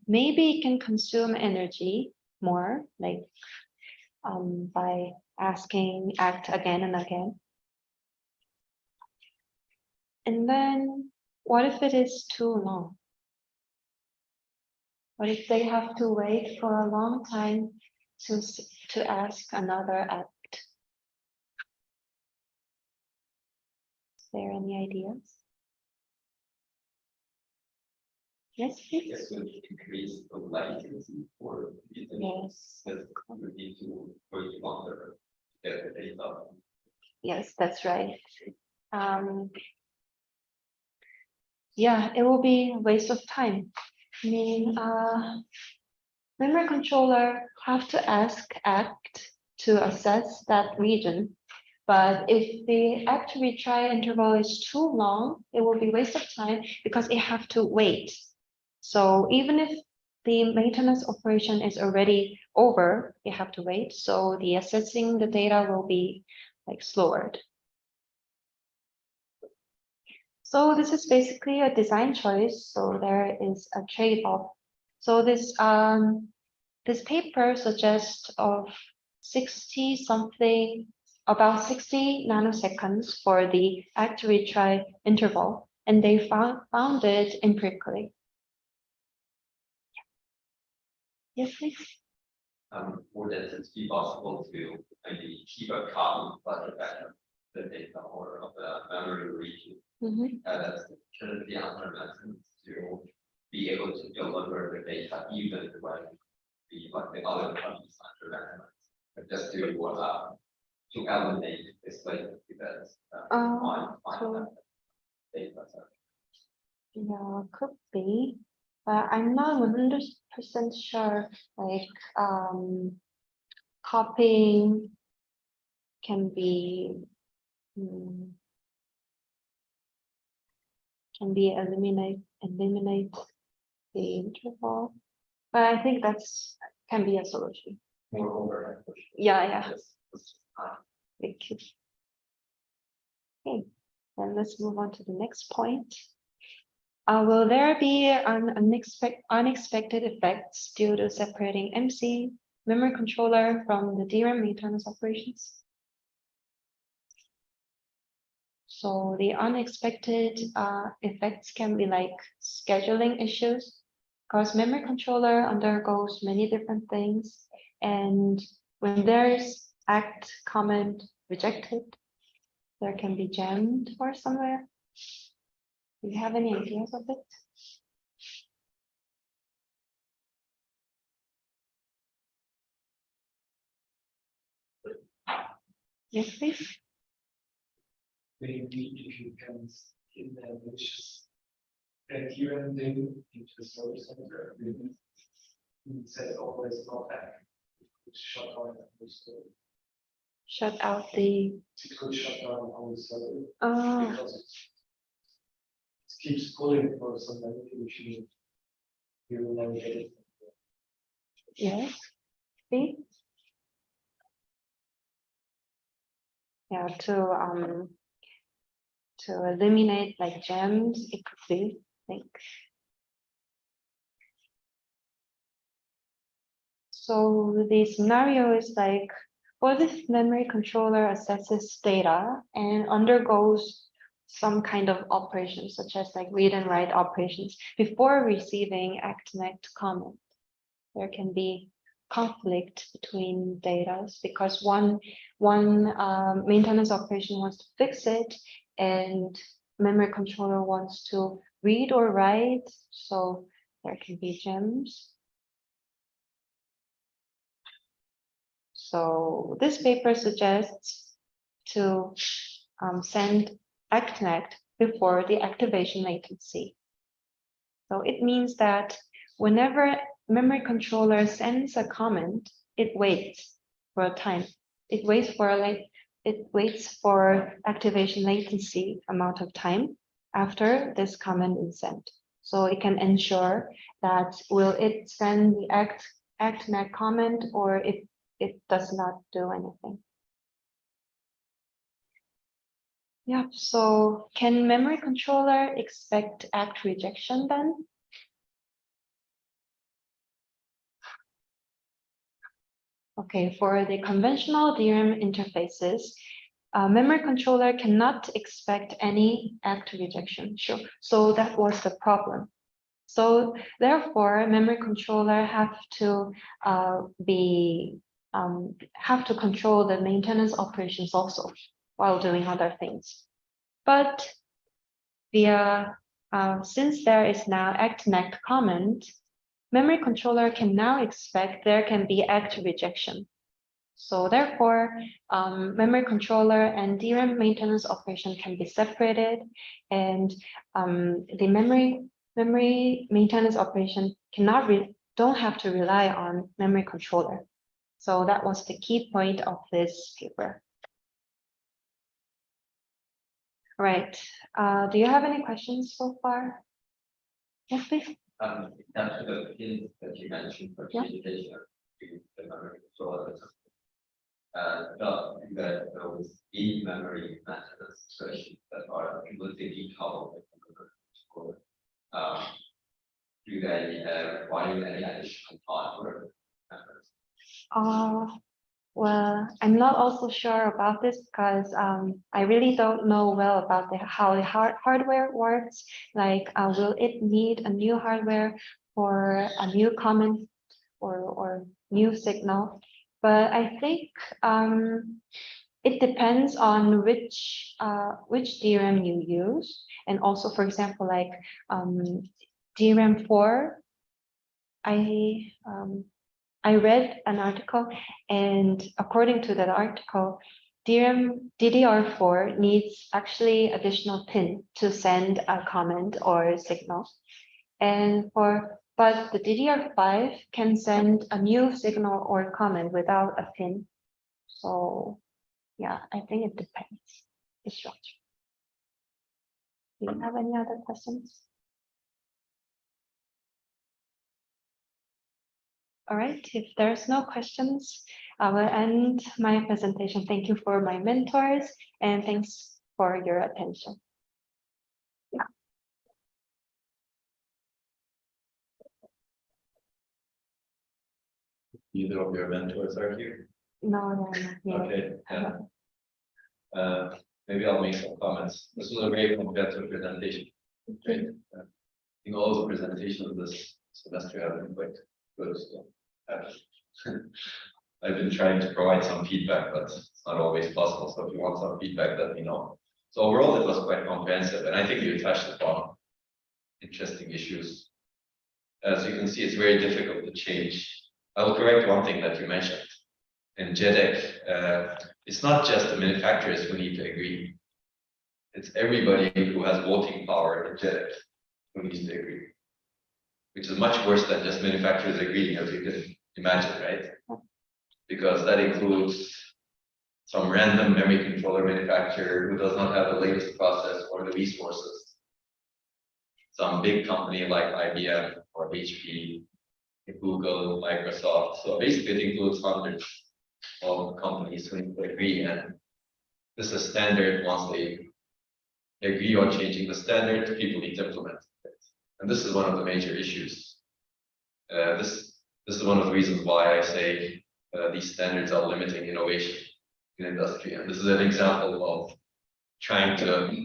maybe it can consume energy more, like by asking act again and again. And then what if it is too long? What if they have to wait for a long time to ask another act? Is there any ideas? Yes, please. Yes, will increase the latency for the Yes. that we need to wait longer to get the data. Yes, that's right. Yeah, it will be a waste of time. I mean, memory controller have to ask act to assess that region. But if the act retry interval is too long, it will be waste of time because it have to wait. So even if the maintenance operation is already over, you have to wait. So the assessing the data will be like slower. So this is basically a design choice. So there is a trade-off. So this paper suggests of 60 something, about 60 nanoseconds for the act retry interval, and they found it empirically. Yes, please. Would it be possible to maybe keep a copy but better the data or of the memory region? That's currently under methods to be able to deliver the data even when the other copies under methods. Just to eliminate this latency that's data. Yeah, could be, but I'm not 100% sure. Like copying can be eliminate the interval, but I think that's can be a solution. Moreover, Yeah. Thank you. Okay, then let's move on to the next point. Will there be an unexpected effects due to separating MC memory controller from the DRAM maintenance operations? So the unexpected effects can be like scheduling issues, because memory controller undergoes many different things, and when there's act comment rejected, there can be jammed or somewhere. Do you have any ideas of it? Yes, please. Maybe if you can in the malicious DRAM thing into the storage center, it says always not back. Shut down the storage. Shut out the. It could shut down on the server Oh, it keeps pulling for some memory which you will never get it. yes. See? Yeah, to eliminate like gems, it could be like. So the scenario is like, what if memory controller assesses data and undergoes some kind of operations, such as like read and write operations before receiving ActNect comment? There can be conflict between data because one maintenance operation wants to fix it and memory controller wants to read or write, so there can be gems. So this paper suggests to send ActNect before the activation latency. So it means that whenever memory controller sends a comment, it waits for a time. It waits for activation latency amount of time after this comment is sent. So it can ensure that will it send the ActNect comment or if it does not do anything. Yeah, so can memory controller expect act rejection then? Okay, for the conventional DRAM interfaces, memory controller cannot expect any ACT rejection. Sure. So that was the problem. So therefore, memory controller have to control the maintenance operations also while doing other things. But since there is now ACT-NACT comment, memory controller can now expect there can be ACT rejection. So therefore, memory controller and DRAM maintenance operation can be separated, and the memory maintenance operation don't have to rely on memory controller. So that was the key point of this paper. All right. Do you have any questions so far? Yes, please. After the hint that you mentioned for communication, the memory controller, that those in-memory methods, especially that are completely decoupled with the memory controller, do they require any additional hardware methods? Well, I'm not also sure about this because I really don't know well about how the hardware works. Like, will it need a new hardware for a new comment or new signal? But I think it depends on which DRAM you use, and also, for example, like DRAM 4. I read an article, and according to that article, DDR4 needs actually additional pin to send a comment or signal, but the DDR5 can send a new signal or comment without a pin. So yeah, I think it depends the structure. Do you have any other questions? All right, if there's no questions, I will end my presentation. Thank you for my mentors, and thanks for your attention. Yeah. Either of your mentors are here? No. Okay. Yeah. Maybe I'll make some comments. This was a very comprehensive presentation. Right? I think all the presentations this semester have been quite good. So, I've been trying to provide some feedback, but it's not always possible. So if you want some feedback, let me know. So overall, it was quite comprehensive, and I think you touched upon interesting issues. As you can see, it's very difficult to change. I will correct one thing that you mentioned. In JEDEC, it's not just the manufacturers who need to agree. It's everybody who has voting power in JEDEC who needs to agree, which is much worse than just manufacturers agreeing, as you can imagine, right? Because that includes some random memory controller manufacturer who does not have the latest process or the resources. Some big company like IBM or HP, Google, Microsoft. So basically it includes hundreds of companies who need to agree, and this is standard. Once they agree on changing the standard, people need to implement it. And this is one of the major issues. This is one of the reasons why I say these standards are limiting innovation in industry. And this is an example of trying to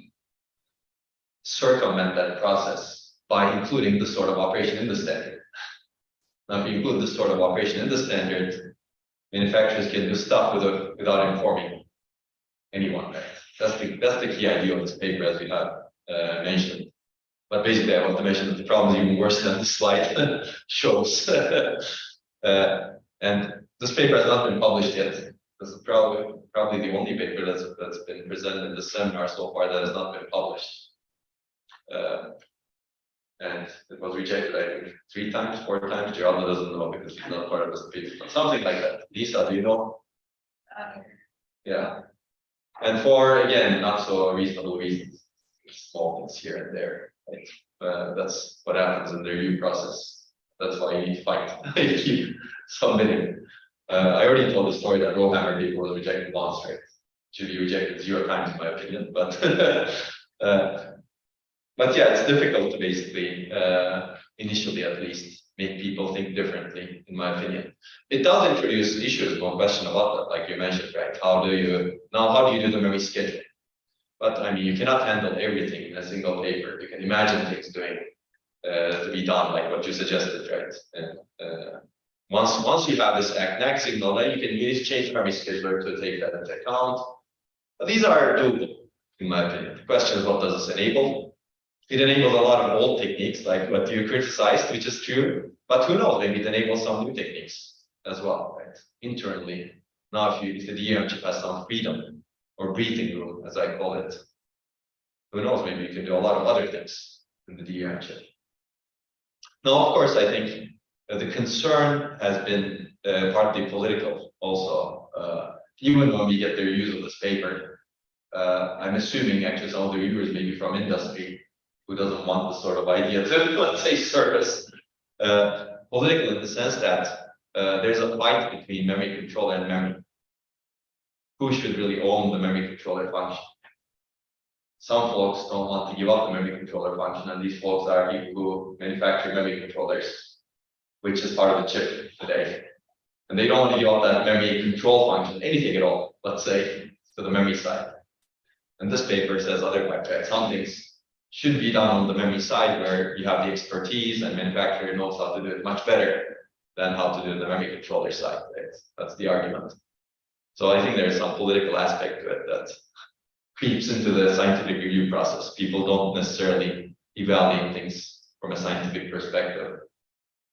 circumvent that process by including this sort of operation in the standard. Now, if you include this sort of operation in the standard, manufacturers can do stuff without informing anyone. Right? That's the key idea of this paper, as we have mentioned. But basically, I want to mention that the problem is even worse than the slide shows. And this paper has not been published yet. This is probably the only paper that's been presented in this seminar so far that has not been published. And it was rejected, I think, 3 times, 4 times. Geraldo doesn't know because he's not part of this paper. Something like that. Lisa, do you know? Yeah. And for, again, not so reasonable reasons. Small things here and there. Right? That's what happens in the review process. That's why you fight. You keep submitting. I already told the story that RowHammer paper was rejected once, right? Should be rejected 0 times, in my opinion. But yeah, it's difficult to basically, initially at least, make people think differently, in my opinion. It does introduce issues, no question about that, like you mentioned, right? How do you do the memory schedule? But I mean, you cannot handle everything in a single paper. You can imagine things doing to be done, like what you suggested, right? And once you have this ACK signal, then you can use change memory scheduler to take that into account. But these are doable, in my opinion. The question is, what does this enable? It enables a lot of old techniques, like what you criticized, which is true. But who knows? Maybe it enables some new techniques as well, right? Internally. Now, if the DRAM chip has some freedom or breathing room, as I call it, who knows? Maybe you can do a lot of other things in the DRAM chip. Now, of course, I think the concern has been partly political also. Even when we get the reviews of this paper, I'm assuming actually some of the reviewers maybe from industry who doesn't want this sort of idea to, let's say, surface. Political in the sense that there's a fight between memory controller and memory. Who should really own the memory controller function? Some folks don't want to give up the memory controller function, and these folks are people who manufacture memory controllers, which is part of the chip today. And they don't want to give up that memory control function, anything at all, let's say, to the memory side. And this paper says otherwise, right? Some things should be done on the memory side where you have the expertise and manufacturer knows how to do it much better than how to do it on the memory controller side, right? That's the argument. So I think there's some political aspect to it that creeps into the scientific review process. People don't necessarily evaluate things from a scientific perspective.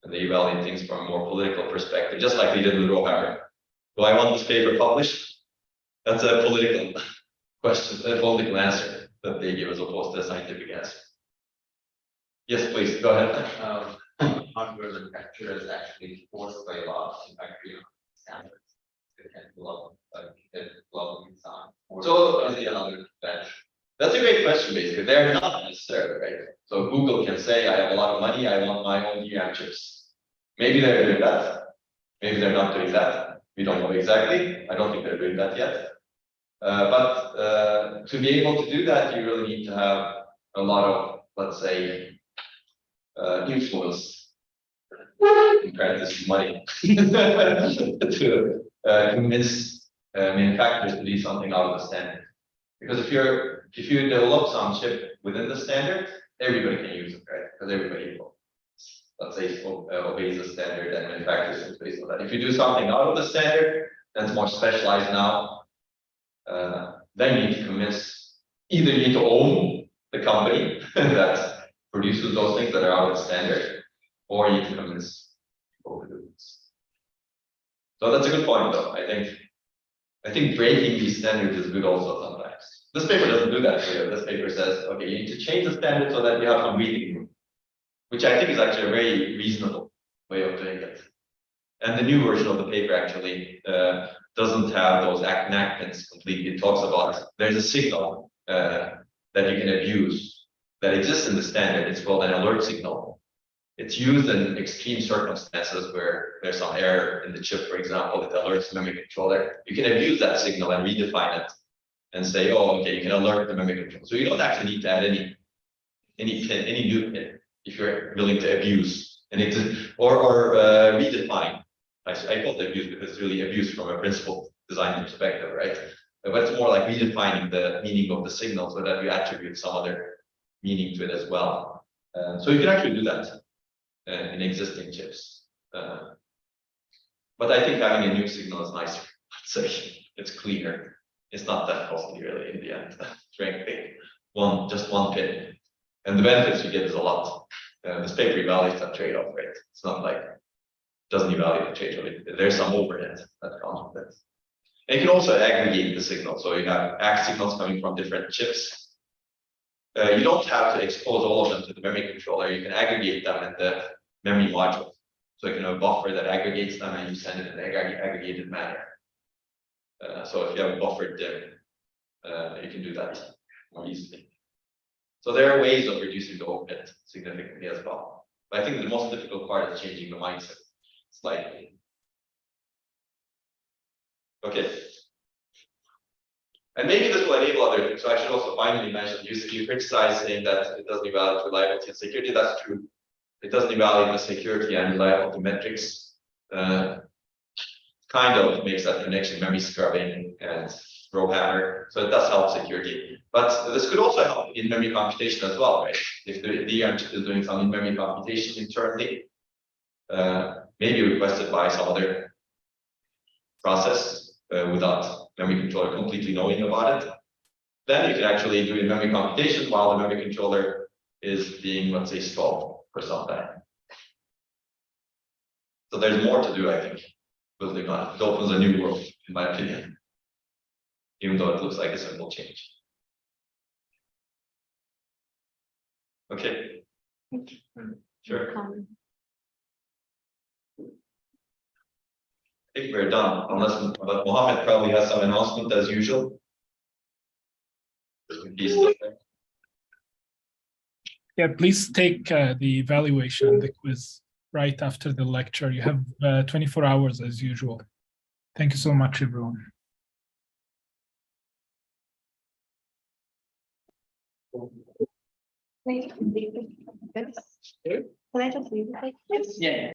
And they evaluate things from a more political perspective, just like they did with RowHammer. Do I want this paper published? That's a political question, a political answer that they give as opposed to a scientific answer. Yes, please, go ahead. Hardware manufacturer is actually forced by law to factory standards. They can develop design. So is the other bench. That's a great question, basically. They're not necessarily, right? So Google can say, I have a lot of money, I want my own DRAM chips. Maybe they're doing that. Maybe they're not doing that. We don't know exactly. I don't think they're doing that yet. But to be able to do that, you really need to have a lot of, let's say, influence, in parentheses, money, to convince manufacturers to do something out of the standard. Because if you develop some chip within the standard, everybody can use it, right? Because everybody will, let's say, obeys the standard and manufacturers based on that. If you do something out of the standard that's more specialized now, then you need to convince, either you need to own the company that produces those things that are out of the standard, or you need to convince people to do this. So that's a good point, though. I think breaking these standards is good also sometimes. This paper doesn't do that for you. This paper says, okay, you need to change the standard so that you have some breathing room, which I think is actually a very reasonable way of doing it. And the new version of the paper actually doesn't have those enactments completely. It talks about there's a signal that you can abuse that exists in the standard. It's called an alert signal. It's used in extreme circumstances where there's some error in the chip, for example, that alerts the memory controller. You can abuse that signal and redefine it and say, oh, okay, you can alert the memory controller. So you don't actually need to add any new pin if you're willing to abuse and or redefine. I call it abuse because it's really abuse from a principal design perspective, right? But it's more like redefining the meaning of the signal so that you attribute some other meaning to it as well. So you can actually do that in existing chips. But I think having a new signal is nicer. Let's say it's cleaner. It's not that costly really in the end. Frankly, just one pin, and the benefits you get is a lot. This paper evaluates that trade-off, right? It's not like it doesn't evaluate the trade-off. There's some overhead that comes with it. And you can also aggregate the signal. So you have ACK signals coming from different chips. You don't have to expose all of them to the memory controller. You can aggregate them in the memory module. So you can have a buffer that aggregates them and you send it in an aggregated manner. So if you have a buffered DIM, you can do that more easily. So there are ways of reducing the overhead significantly as well. But I think the most difficult part is changing the mindset slightly. Okay. And maybe this will enable other things. So I should also finally mention, you criticize saying that it doesn't evaluate reliability and security. That's true. It doesn't evaluate the security and reliability metrics. Kind of makes that connection memory scrubbing and RowHammer. So it does help security. But this could also help in memory computation as well, right? If the DRAM is doing some in-memory computation internally, maybe requested by some other process without memory controller completely knowing about it, then you can actually do in-memory computation while the memory controller is being, let's say, stalled for some time. So there's more to do, I think, building on it. It opens a new world, in my opinion, even though it looks like a simple change. Okay. Sure. I think we're done, unless but Mohammed probably has some announcement as usual. Yeah, please take the evaluation, the quiz, right after the lecture. You have 24 hours as usual. Thank you so much, everyone. Can I just leave it like this? Yeah.